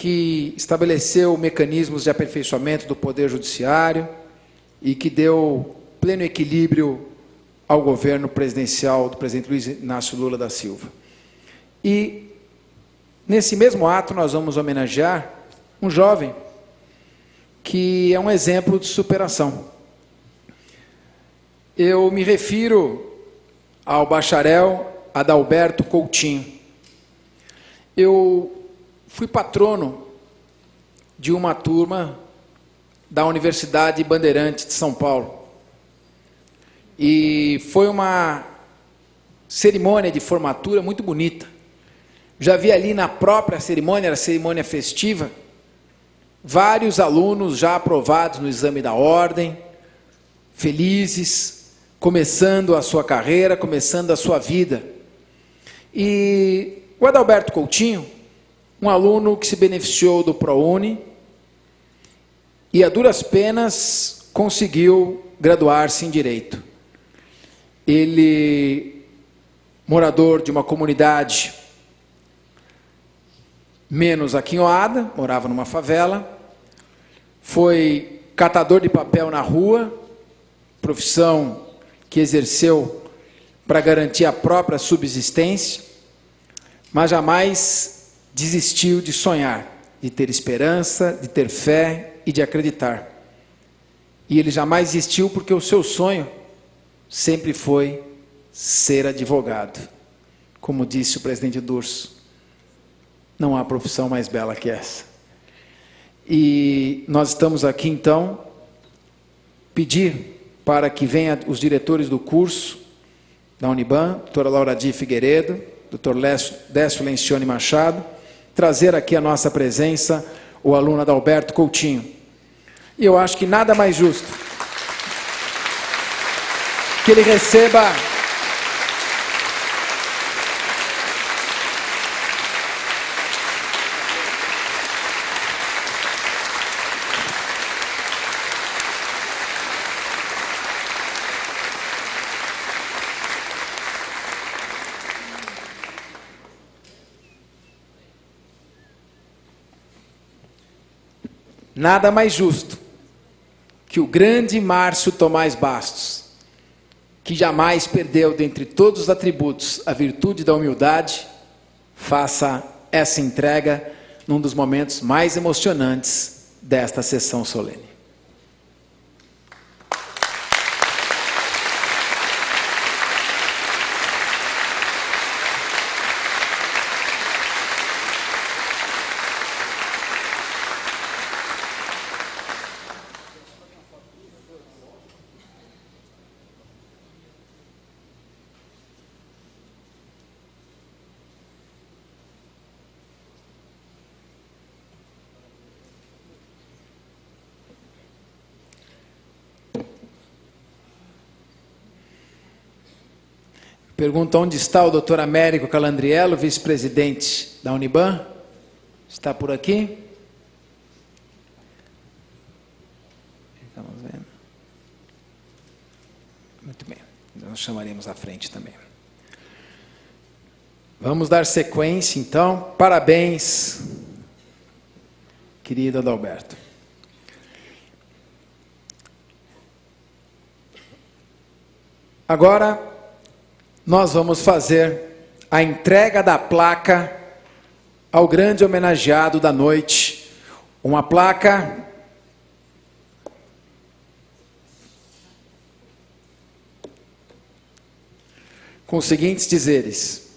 que estabeleceu mecanismos de aperfeiçoamento do Poder Judiciário e que deu pleno equilíbrio ao governo presidencial do presidente Luiz Inácio Lula da Silva. E, nesse mesmo ato, nós vamos homenagear um jovem que é um exemplo de superação. Eu me refiro ao bacharel Adalberto Coutinho. Eu fui patrono de uma turma da Universidade Bandeirantes de São Paulo. E foi uma cerimônia de formatura muito bonita. Já vi ali na própria cerimônia, era cerimônia festiva, vários alunos já aprovados no exame da ordem, felizes, começando a sua carreira, começando a sua vida. E o Adalberto Coutinho, um aluno que se beneficiou do ProUni e, a duras penas, conseguiu graduar-se em Direito. Ele, morador de uma comunidade menos aquinhoada, morava numa favela, foi catador de papel na rua, profissão que exerceu para garantir a própria subsistência, mas jamais desistiu de sonhar, de ter esperança, de ter fé e de acreditar. E ele jamais desistiu porque o seu sonho sempre foi ser advogado. Como disse o presidente Durso, não há profissão mais bela que essa. E nós estamos aqui, então, pedir para que venham os diretores do curso da Uniban, doutora Laura Di Figueiredo, doutor Décio Lencioni Machado, trazer aqui a nossa presença o aluno Adalberto Coutinho. E eu acho que nada mais justo que ele receba nada mais justo que o grande Márcio Tomás Bastos, que jamais perdeu dentre todos os atributos a virtude da humildade, faça essa entrega num dos momentos mais emocionantes desta sessão solene. Pergunta onde está o doutor Américo Calandriello, vice-presidente da Uniban. Está por aqui? Estamos vendo. Muito bem, nós chamaremos à frente também. Vamos dar sequência, então. Parabéns, querido Adalberto. Agora, nós vamos fazer a entrega da placa ao grande homenageado da noite. Uma placa com os seguintes dizeres: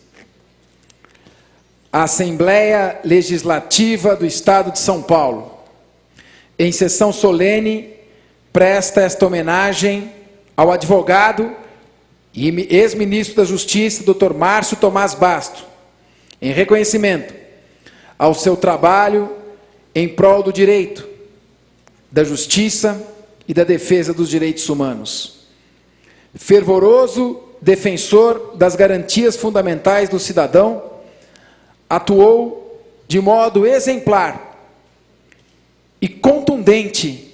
a Assembleia Legislativa do Estado de São Paulo, em sessão solene, presta esta homenagem ao advogado e ex-ministro da Justiça, Dr. Márcio Tomás Bastos, em reconhecimento ao seu trabalho em prol do direito, da justiça e da defesa dos direitos humanos. Fervoroso defensor das garantias fundamentais do cidadão, atuou de modo exemplar e contundente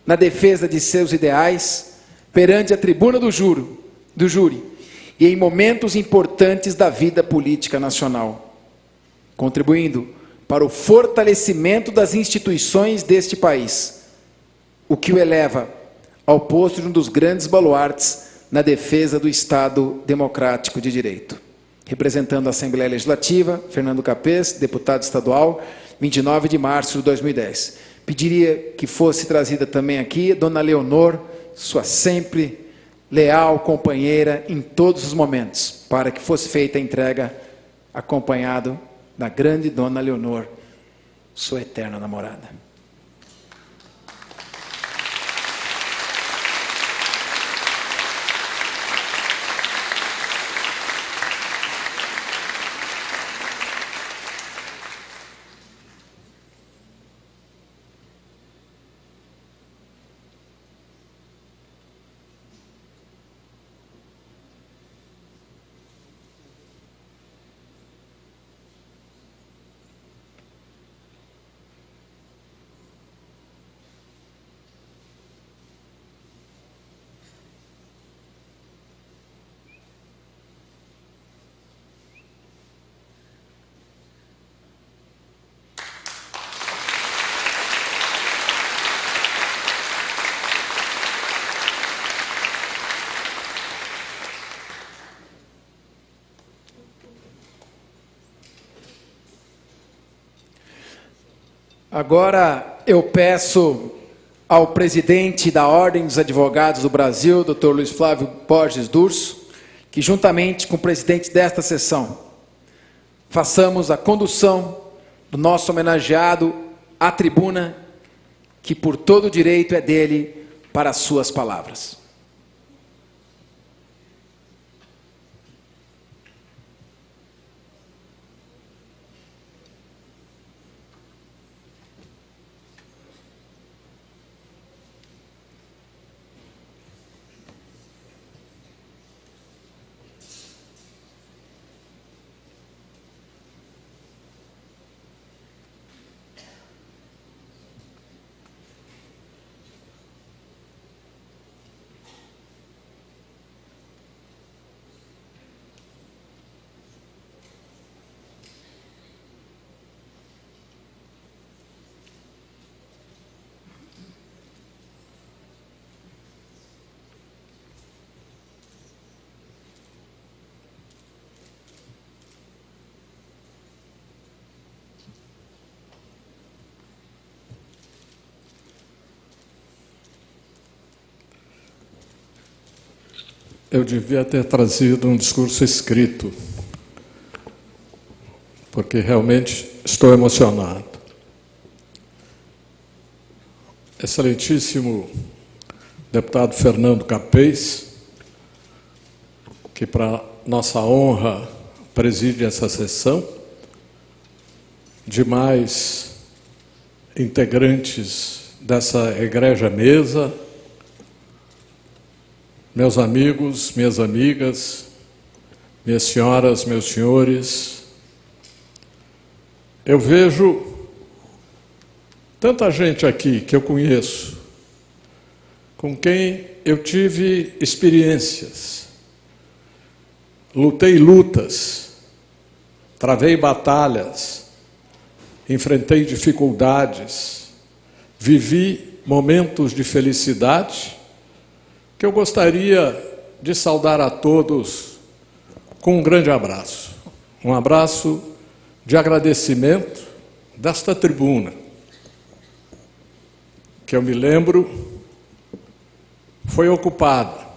na defesa de seus ideais perante a tribuna do júri e em momentos importantes da vida política nacional, contribuindo para o fortalecimento das instituições deste país, o que o eleva ao posto de um dos grandes baluartes na defesa do Estado democrático de direito. Representando a Assembleia Legislativa, Fernando Capês, deputado estadual, 29 de março de 2010. Pediria que fosse trazida também aqui Dona Leonor, sua sempre leal companheira em todos os momentos, para que fosse feita a entrega acompanhado da grande Dona Leonor, sua eterna namorada. Agora eu peço ao presidente da Ordem dos Advogados do Brasil, Dr. Luiz Flávio Borges Durso, que juntamente com o presidente desta sessão, façamos a condução do nosso homenageado à tribuna, que por todo direito é dele, para as suas palavras. Eu devia ter trazido um discurso escrito, porque realmente estou emocionado. Excelentíssimo deputado Fernando Capês, que para nossa honra preside essa sessão, demais integrantes dessa egrégia mesa, meus amigos, minhas amigas, minhas senhoras, meus senhores, eu vejo tanta gente aqui que eu conheço, com quem eu tive experiências, lutei lutas, travei batalhas, enfrentei dificuldades, vivi momentos de felicidade, que eu gostaria de saudar a todos com um grande abraço. Um abraço de agradecimento desta tribuna, que eu me lembro foi ocupada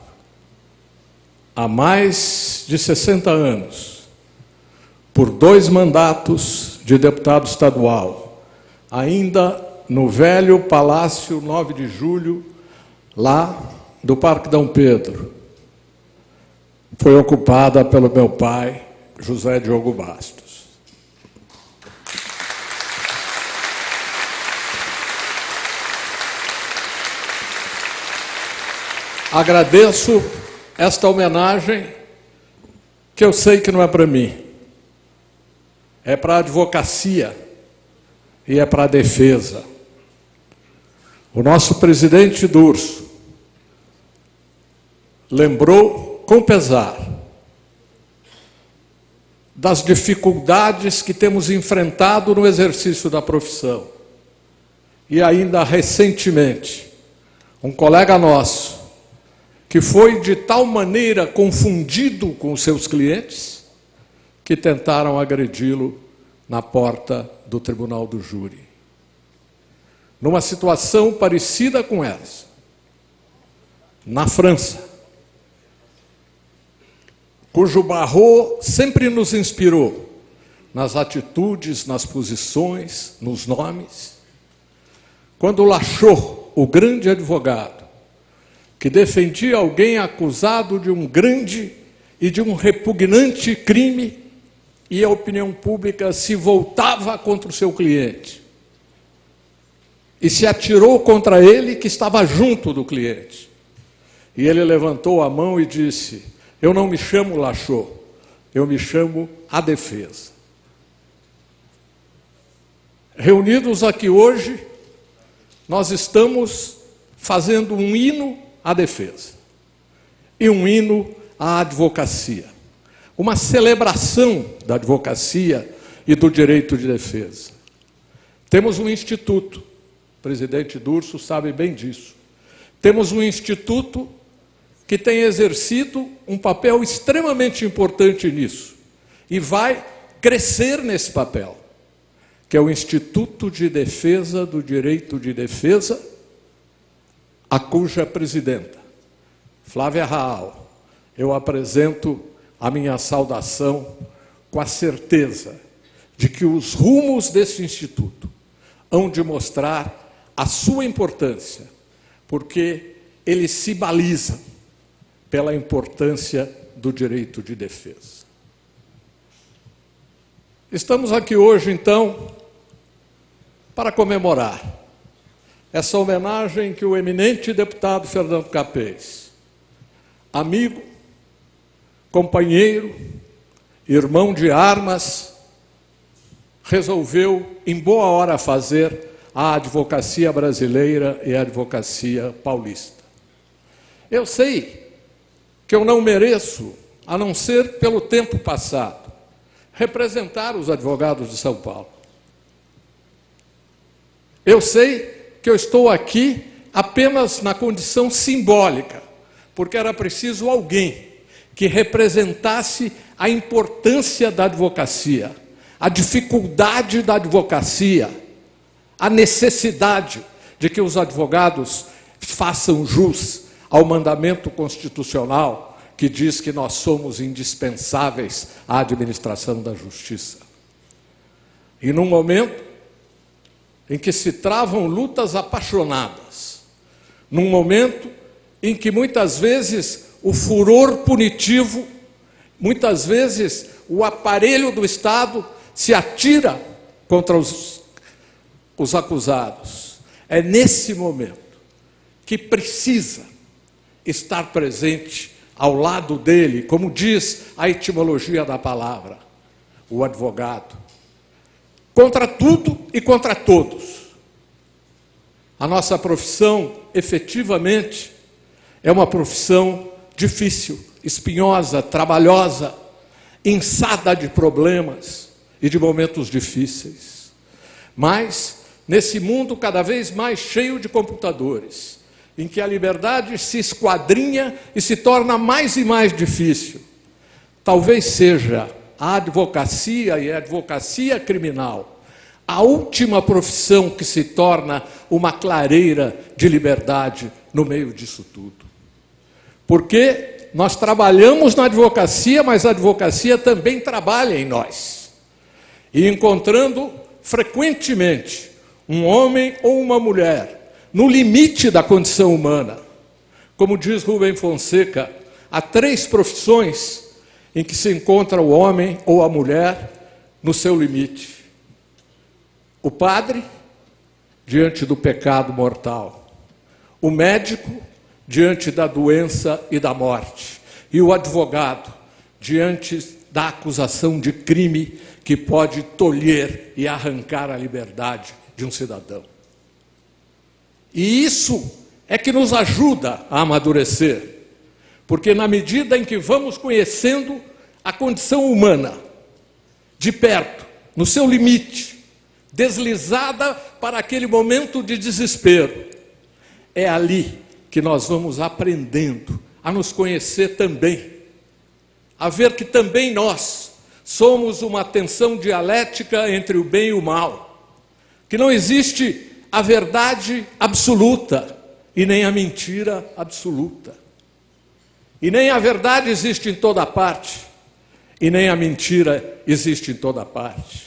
há mais de 60 anos por 2 mandatos de deputado estadual, ainda no velho Palácio 9 de Julho, lá do Parque Dom Pedro. Foi ocupada pelo meu pai, José Diogo Bastos. Agradeço esta homenagem, que eu sei que não é para mim, é para a advocacia e é para a defesa. O nosso presidente Durso lembrou com pesar das dificuldades que temos enfrentado no exercício da profissão. E ainda recentemente, um colega nosso, que foi de tal maneira confundido com seus clientes, que tentaram agredi-lo na porta do tribunal do júri. Numa situação parecida com essa, na França, cujo Barrault sempre nos inspirou nas atitudes, nas posições, nos nomes. Quando Lachaud, o grande advogado, que defendia alguém acusado de um grande e de um repugnante crime, e a opinião pública se voltava contra o seu cliente, e se atirou contra ele que estava junto do cliente. E ele levantou a mão e disse: eu não me chamo Lachaud, eu me chamo a defesa. Reunidos aqui hoje, nós estamos fazendo um hino à defesa e um hino à advocacia. Uma celebração da advocacia e do direito de defesa. Temos um instituto, o presidente Durso sabe bem disso. Temos um instituto que tem exercido um papel extremamente importante nisso e vai crescer nesse papel, que é o Instituto de Defesa do Direito de Defesa, a cuja presidenta, Flávia Raal, eu apresento a minha saudação com a certeza de que os rumos desse instituto hão de mostrar a sua importância, porque eles se balizam pela importância do direito de defesa. Estamos aqui hoje, então, para comemorar essa homenagem que o eminente deputado Fernando Capês, amigo, companheiro, irmão de armas, resolveu, em boa hora, fazer à advocacia brasileira e à advocacia paulista. Eu sei que eu não mereço, a não ser pelo tempo passado, representar os advogados de São Paulo. Eu sei que eu estou aqui apenas na condição simbólica, porque era preciso alguém que representasse a importância da advocacia, a dificuldade da advocacia, a necessidade de que os advogados façam jus ao mandamento constitucional que diz que nós somos indispensáveis à administração da justiça. E num momento em que se travam lutas apaixonadas, num momento em que muitas vezes o furor punitivo, muitas vezes o aparelho do Estado se atira contra os acusados. É nesse momento que precisa estar presente ao lado dele, como diz a etimologia da palavra, o advogado, contra tudo e contra todos. A nossa profissão, efetivamente, é uma profissão difícil, espinhosa, trabalhosa, inçada de problemas e de momentos difíceis. Mas, nesse mundo cada vez mais cheio de computadores, em que a liberdade se esquadrinha e se torna mais e mais difícil, talvez seja a advocacia e a advocacia criminal a última profissão que se torna uma clareira de liberdade no meio disso tudo. Porque nós trabalhamos na advocacia, mas a advocacia também trabalha em nós. E encontrando frequentemente um homem ou uma mulher no limite da condição humana. Como diz Rubem Fonseca, há 3 profissões em que se encontra o homem ou a mulher no seu limite. O padre, diante do pecado mortal. O médico, diante da doença e da morte. E o advogado, diante da acusação de crime que pode tolher e arrancar a liberdade de um cidadão. E isso é que nos ajuda a amadurecer, porque na medida em que vamos conhecendo a condição humana, de perto, no seu limite, deslizada para aquele momento de desespero. É ali que nós vamos aprendendo a nos conhecer também, a ver que também nós somos uma tensão dialética entre o bem e o mal, que não existe a verdade absoluta e nem a mentira absoluta, e nem a verdade existe em toda parte, e nem a mentira existe em toda parte.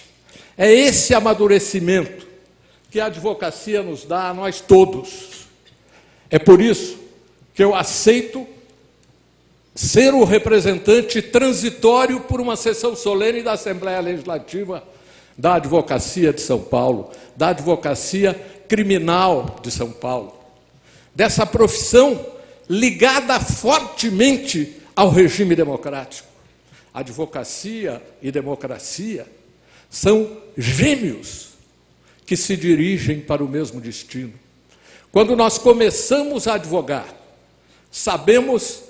É esse amadurecimento que a advocacia nos dá a nós todos. É por isso que eu aceito ser o representante transitório por uma sessão solene da Assembleia Legislativa da Advocacia de São Paulo, da Advocacia Criminal de São Paulo, dessa profissão ligada fortemente ao regime democrático. Advocacia e democracia são gêmeos que se dirigem para o mesmo destino. Quando nós começamos a advogar, sabemos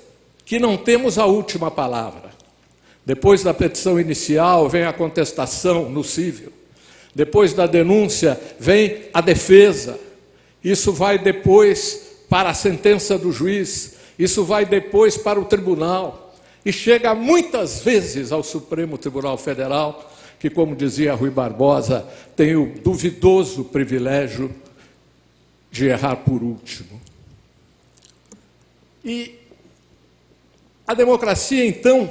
que não temos a última palavra. Depois da petição inicial vem a contestação no cível. Depois da denúncia vem a defesa. Isso vai depois para a sentença do juiz. Isso vai depois para o tribunal. E chega muitas vezes ao Supremo Tribunal Federal, que, como dizia Rui Barbosa, tem o duvidoso privilégio de errar por último. E a democracia, então,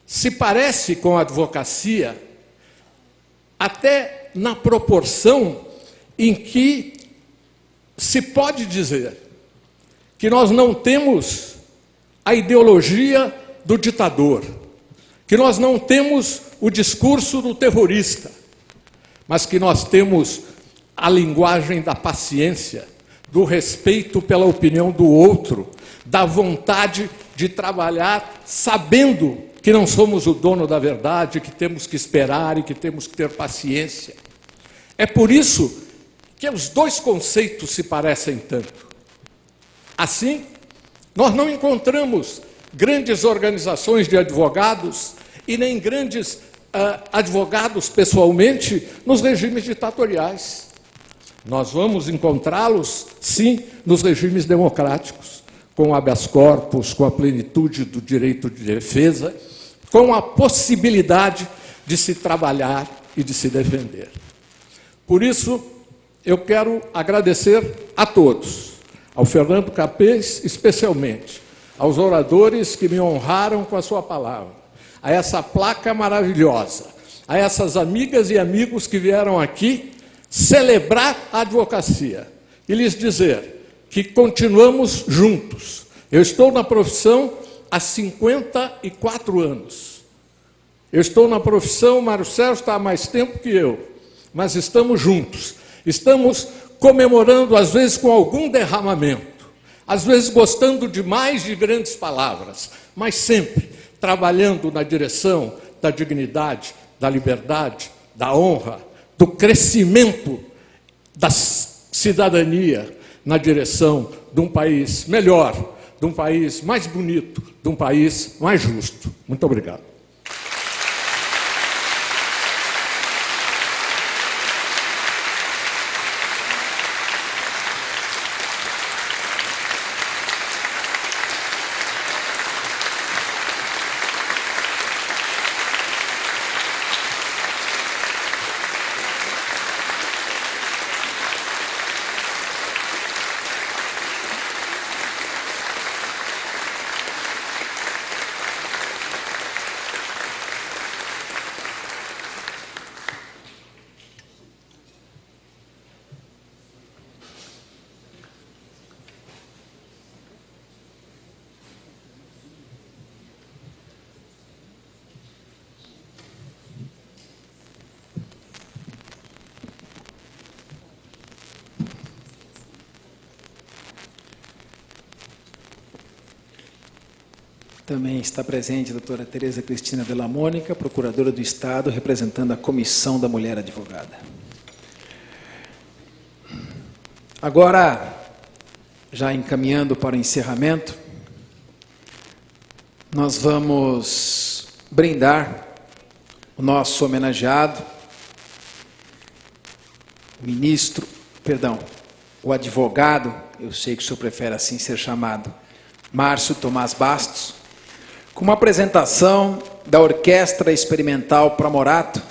se parece com a advocacia até na proporção em que se pode dizer que nós não temos a ideologia do ditador, que nós não temos o discurso do terrorista, mas que nós temos a linguagem da paciência, do respeito pela opinião do outro, da vontade de trabalhar sabendo que não somos o dono da verdade, que temos que esperar e que temos que ter paciência. É por isso que os dois conceitos se parecem tanto. Assim, nós não encontramos grandes organizações de advogados e nem grandes advogados pessoalmente nos regimes ditatoriais. Nós vamos encontrá-los, sim, nos regimes democráticos, com habeas corpus, com a plenitude do direito de defesa, com a possibilidade de se trabalhar e de se defender. Por isso, eu quero agradecer a todos, ao Fernando Capês especialmente, aos oradores que me honraram com a sua palavra, a essa placa maravilhosa, a essas amigas e amigos que vieram aqui celebrar a advocacia e lhes dizer que continuamos juntos. Eu estou na profissão há 54 anos. Eu estou na profissão, Mário Sérgio está há mais tempo que eu, mas estamos juntos. Estamos comemorando, às vezes, com algum derramamento, às vezes gostando demais de grandes palavras, mas sempre trabalhando na direção da dignidade, da liberdade, da honra, do crescimento da cidadania na direção de um país melhor, de um país mais bonito, de um país mais justo. Muito obrigado. Também está presente a doutora Tereza Cristina Della Mônica, procuradora do Estado, representando a Comissão da Mulher Advogada. Agora, já encaminhando para o encerramento, nós vamos brindar o nosso homenageado, o advogado, eu sei que o senhor prefere assim ser chamado, Márcio Tomás Bastos, com uma apresentação da Orquestra Experimental Pramorato,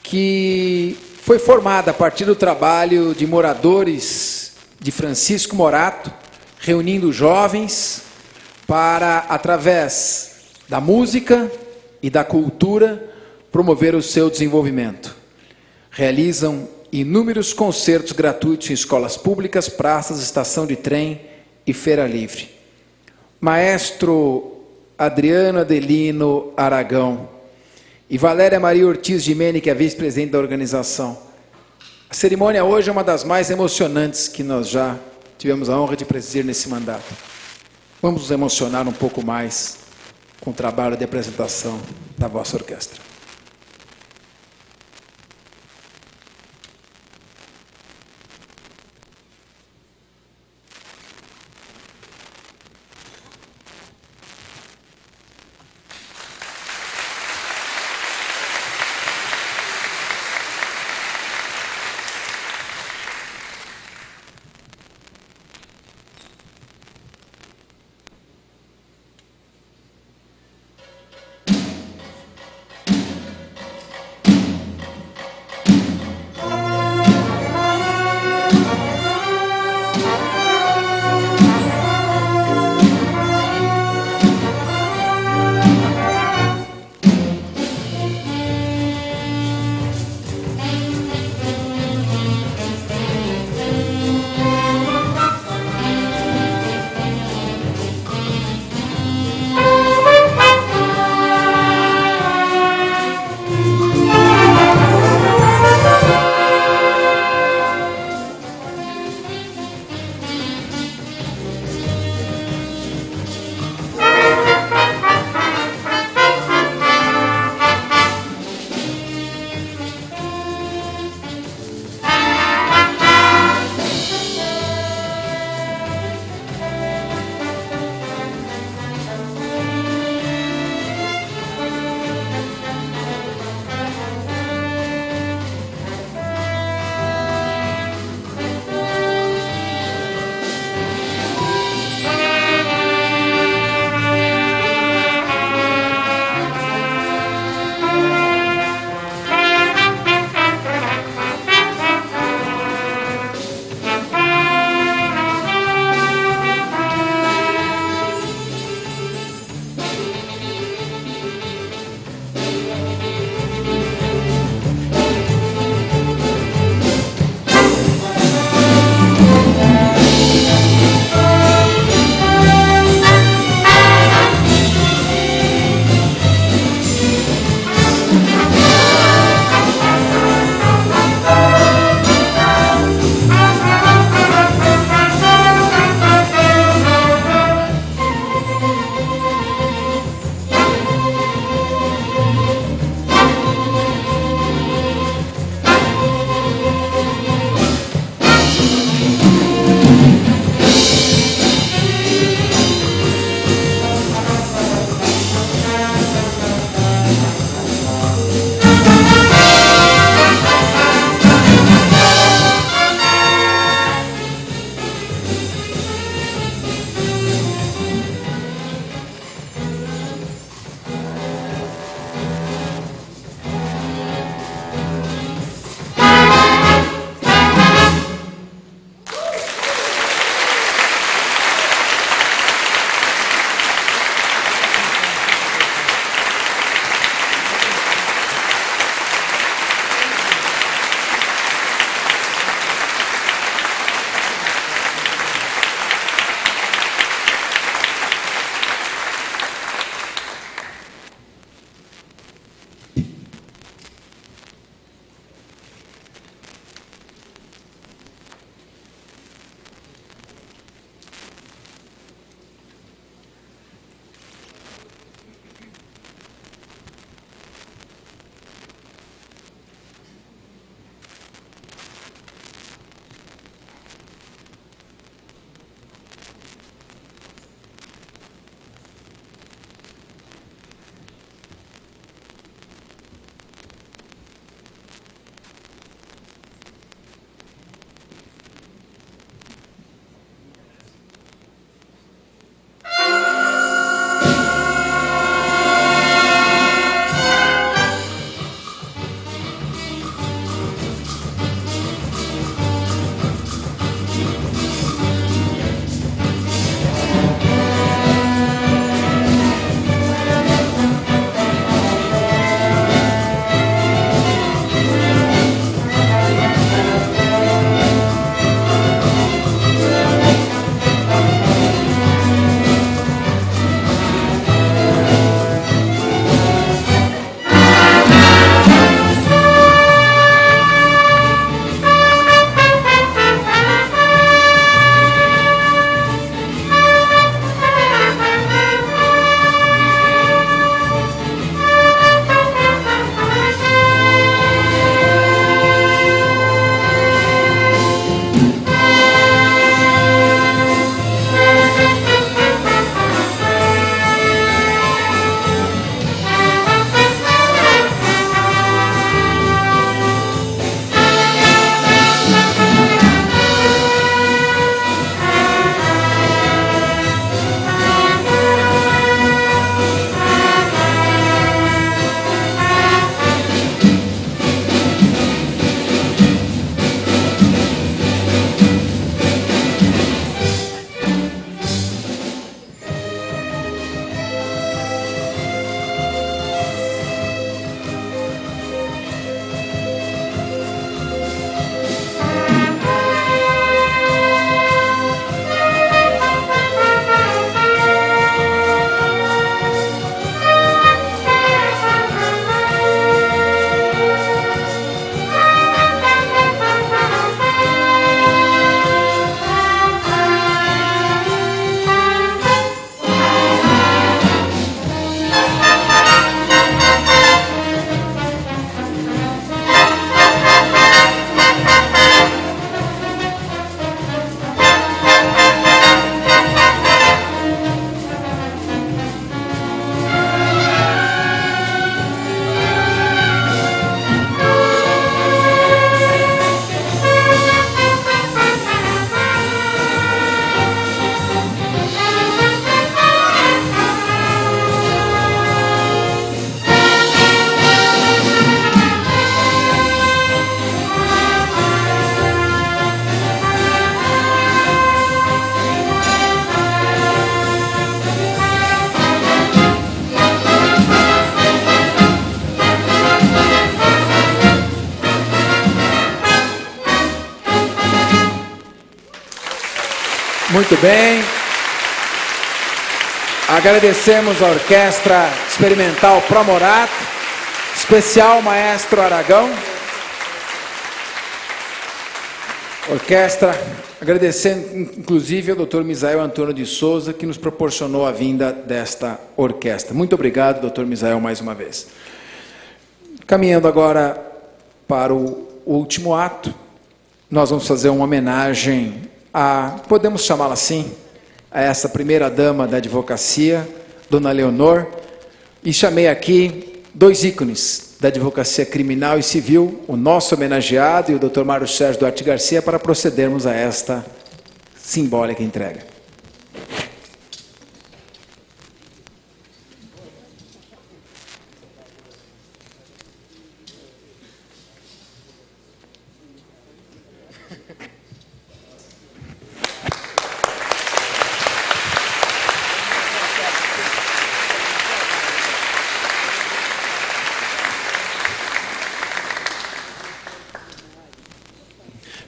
que foi formada a partir do trabalho de moradores de Francisco Morato, reunindo jovens para, através da música e da cultura, promover o seu desenvolvimento. Realizam inúmeros concertos gratuitos em escolas públicas, praças, estação de trem e feira livre. Maestro Adriano Adelino Aragão e Valéria Maria Ortiz de Mene, que é vice-presidente da organização. A cerimônia hoje é uma das mais emocionantes que nós já tivemos a honra de presidir nesse mandato. Vamos nos emocionar um pouco mais com o trabalho de apresentação da vossa orquestra. Muito bem. Agradecemos a Orquestra Experimental Promorato, especial Maestro Aragão. Orquestra, agradecendo inclusive ao Dr. Misael Antônio de Souza, que nos proporcionou a vinda desta orquestra. Muito obrigado, Dr. Misael, mais uma vez. Caminhando agora para o último ato, nós vamos fazer uma homenagem a, podemos chamá-la assim, a essa primeira-dama da advocacia, Dona Leonor, e chamei aqui dois ícones da advocacia criminal e civil, o nosso homenageado e o Dr. Mário Sérgio Duarte Garcia, para procedermos a esta simbólica entrega.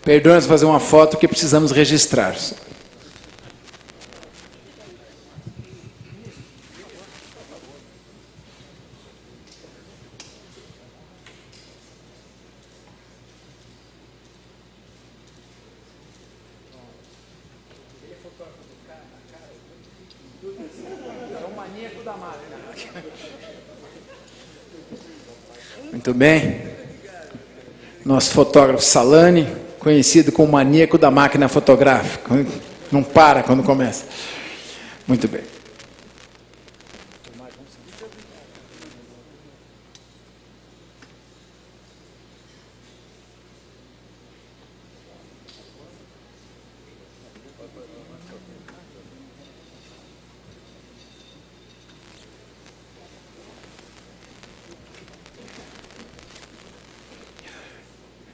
Perdoe-nos fazer uma foto que precisamos registrar. Muito bem. Nosso fotógrafo Salani, conhecido como maníaco da máquina fotográfica. Não para quando começa. Muito bem.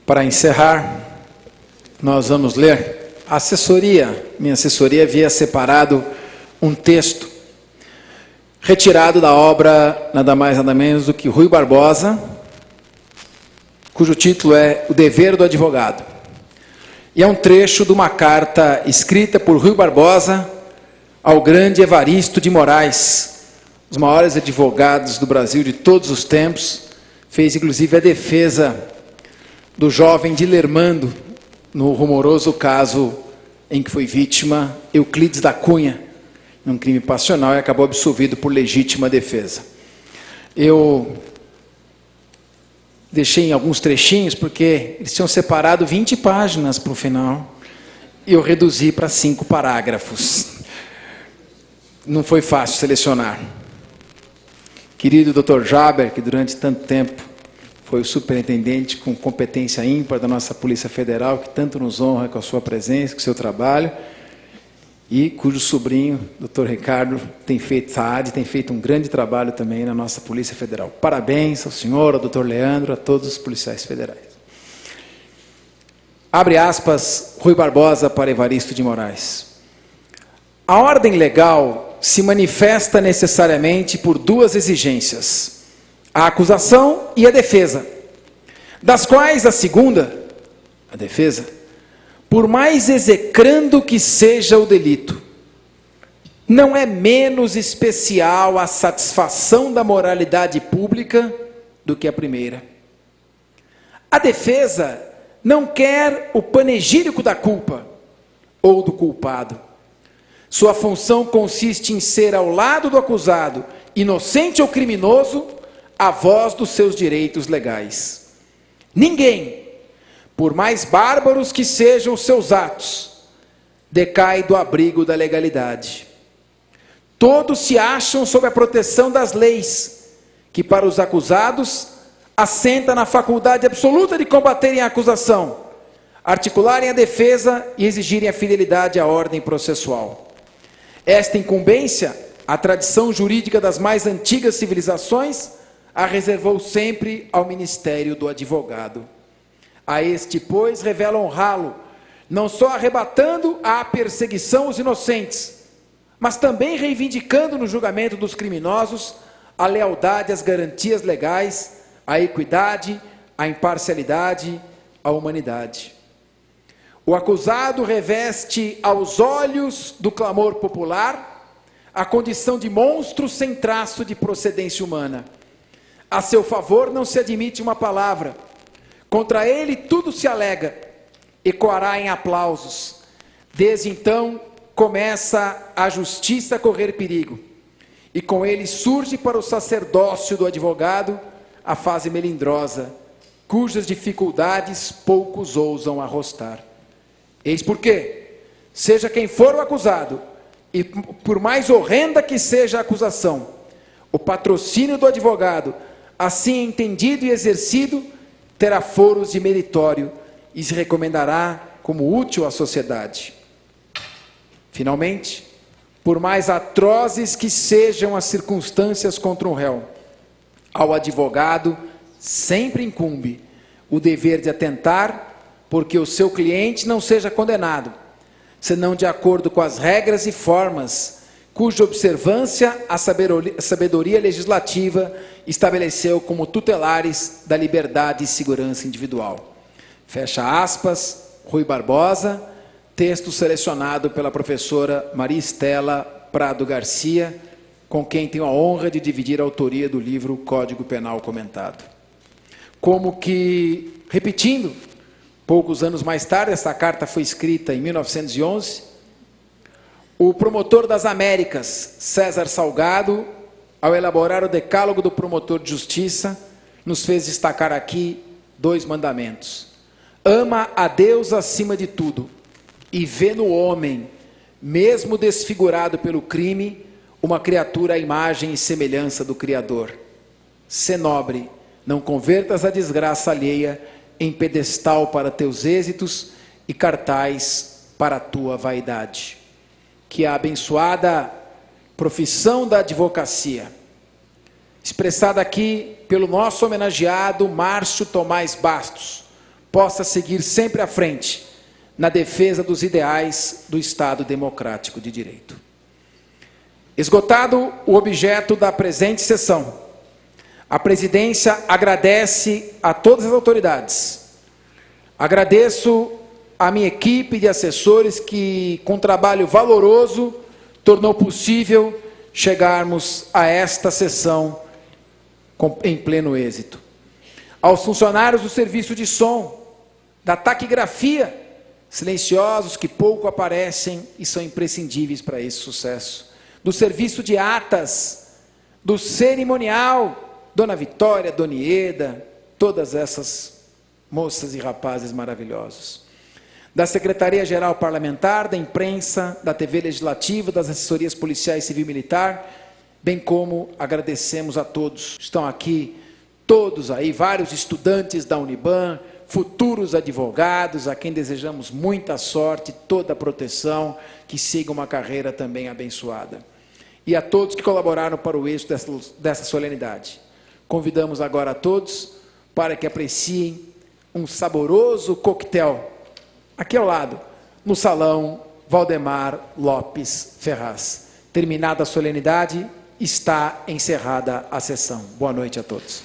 Para encerrar, nós vamos ler a assessoria. Minha assessoria havia separado um texto retirado da obra nada mais nada menos do que Rui Barbosa, cujo título é O Dever do Advogado. E é um trecho de uma carta escrita por Rui Barbosa ao grande Evaristo de Moraes, os maiores advogados do Brasil de todos os tempos. Fez inclusive a defesa do jovem Dilermando, no rumoroso caso em que foi vítima Euclides da Cunha, num crime passional, e acabou absolvido por legítima defesa. Eu deixei em alguns trechinhos, porque eles tinham separado 20 páginas para o final, e eu reduzi para 5 parágrafos. Não foi fácil selecionar. Querido Dr. Jaber, que durante tanto tempo foi o superintendente com competência ímpar da nossa Polícia Federal, que tanto nos honra com a sua presença, com o seu trabalho, e cujo sobrinho, Dr. Ricardo, tem feito um grande trabalho também na nossa Polícia Federal. Parabéns ao senhor, ao Dr. Leandro, a todos os policiais federais. Abre aspas, Rui Barbosa para Evaristo de Moraes. A ordem legal se manifesta necessariamente por duas exigências: a acusação e a defesa, das quais a segunda, a defesa, por mais execrando que seja o delito, não é menos especial a satisfação da moralidade pública do que a primeira. A defesa não quer o panegírico da culpa ou do culpado. Sua função consiste em ser ao lado do acusado, inocente ou criminoso, a voz dos seus direitos legais. Ninguém, por mais bárbaros que sejam os seus atos, decai do abrigo da legalidade. Todos se acham sob a proteção das leis, que para os acusados assenta na faculdade absoluta de combaterem a acusação, articularem a defesa e exigirem a fidelidade à ordem processual. Esta incumbência, a tradição jurídica das mais antigas civilizações, a reservou sempre ao ministério do advogado. A este, pois, revela honrá-lo, não só arrebatando à perseguição os inocentes, mas também reivindicando no julgamento dos criminosos a lealdade às garantias legais, a equidade, a imparcialidade, a humanidade. O acusado reveste aos olhos do clamor popular a condição de monstro sem traço de procedência humana. A seu favor não se admite uma palavra. Contra ele tudo se alega. Ecoará em aplausos. Desde então começa a justiça a correr perigo. E com ele surge para o sacerdócio do advogado a fase melindrosa, cujas dificuldades poucos ousam arrostar. Eis porque, seja quem for o acusado, e por mais horrenda que seja a acusação, o patrocínio do advogado, assim entendido e exercido, terá foros de meritório e se recomendará como útil à sociedade. Finalmente, por mais atrozes que sejam as circunstâncias contra um réu, ao advogado sempre incumbe o dever de atentar porque o seu cliente não seja condenado, senão de acordo com as regras e formas cuja observância a sabedoria legislativa estabeleceu como tutelares da liberdade e segurança individual. Fecha aspas, Rui Barbosa, texto selecionado pela professora Maria Estela Prado Garcia, com quem tenho a honra de dividir a autoria do livro Código Penal Comentado. Como que, repetindo, poucos anos mais tarde, essa carta foi escrita em 1911, o promotor das Américas, César Salgado, ao elaborar o decálogo do promotor de justiça, nos fez destacar aqui 2 mandamentos. Ama a Deus acima de tudo e vê no homem, mesmo desfigurado pelo crime, uma criatura à imagem e semelhança do Criador. Sê nobre, não convertas a desgraça alheia em pedestal para teus êxitos e cartaz para a tua vaidade. Que a abençoada profissão da advocacia, expressada aqui pelo nosso homenageado Márcio Tomás Bastos, possa seguir sempre à frente na defesa dos ideais do Estado democrático de direito. Esgotado o objeto da presente sessão, a presidência agradece a todas as autoridades. Agradeço a minha equipe de assessores que, com trabalho valoroso, tornou possível chegarmos a esta sessão em pleno êxito. Aos funcionários do serviço de som, da taquigrafia, silenciosos que pouco aparecem e são imprescindíveis para esse sucesso, do serviço de atas, do cerimonial, Dona Vitória, Dona Ieda, todas essas moças e rapazes maravilhosos, da Secretaria-Geral Parlamentar, da Imprensa, da TV Legislativa, das Assessorias Policiais Civil e Militar, bem como agradecemos a todos. Estão aqui todos aí, vários estudantes da Uniban, futuros advogados, a quem desejamos muita sorte, toda a proteção, que siga uma carreira também abençoada. E a todos que colaboraram para o êxito dessa solenidade. Convidamos agora a todos para que apreciem um saboroso coquetel, aqui ao lado, no Salão Valdemar Lopes Ferraz. Terminada a solenidade, está encerrada a sessão. Boa noite a todos.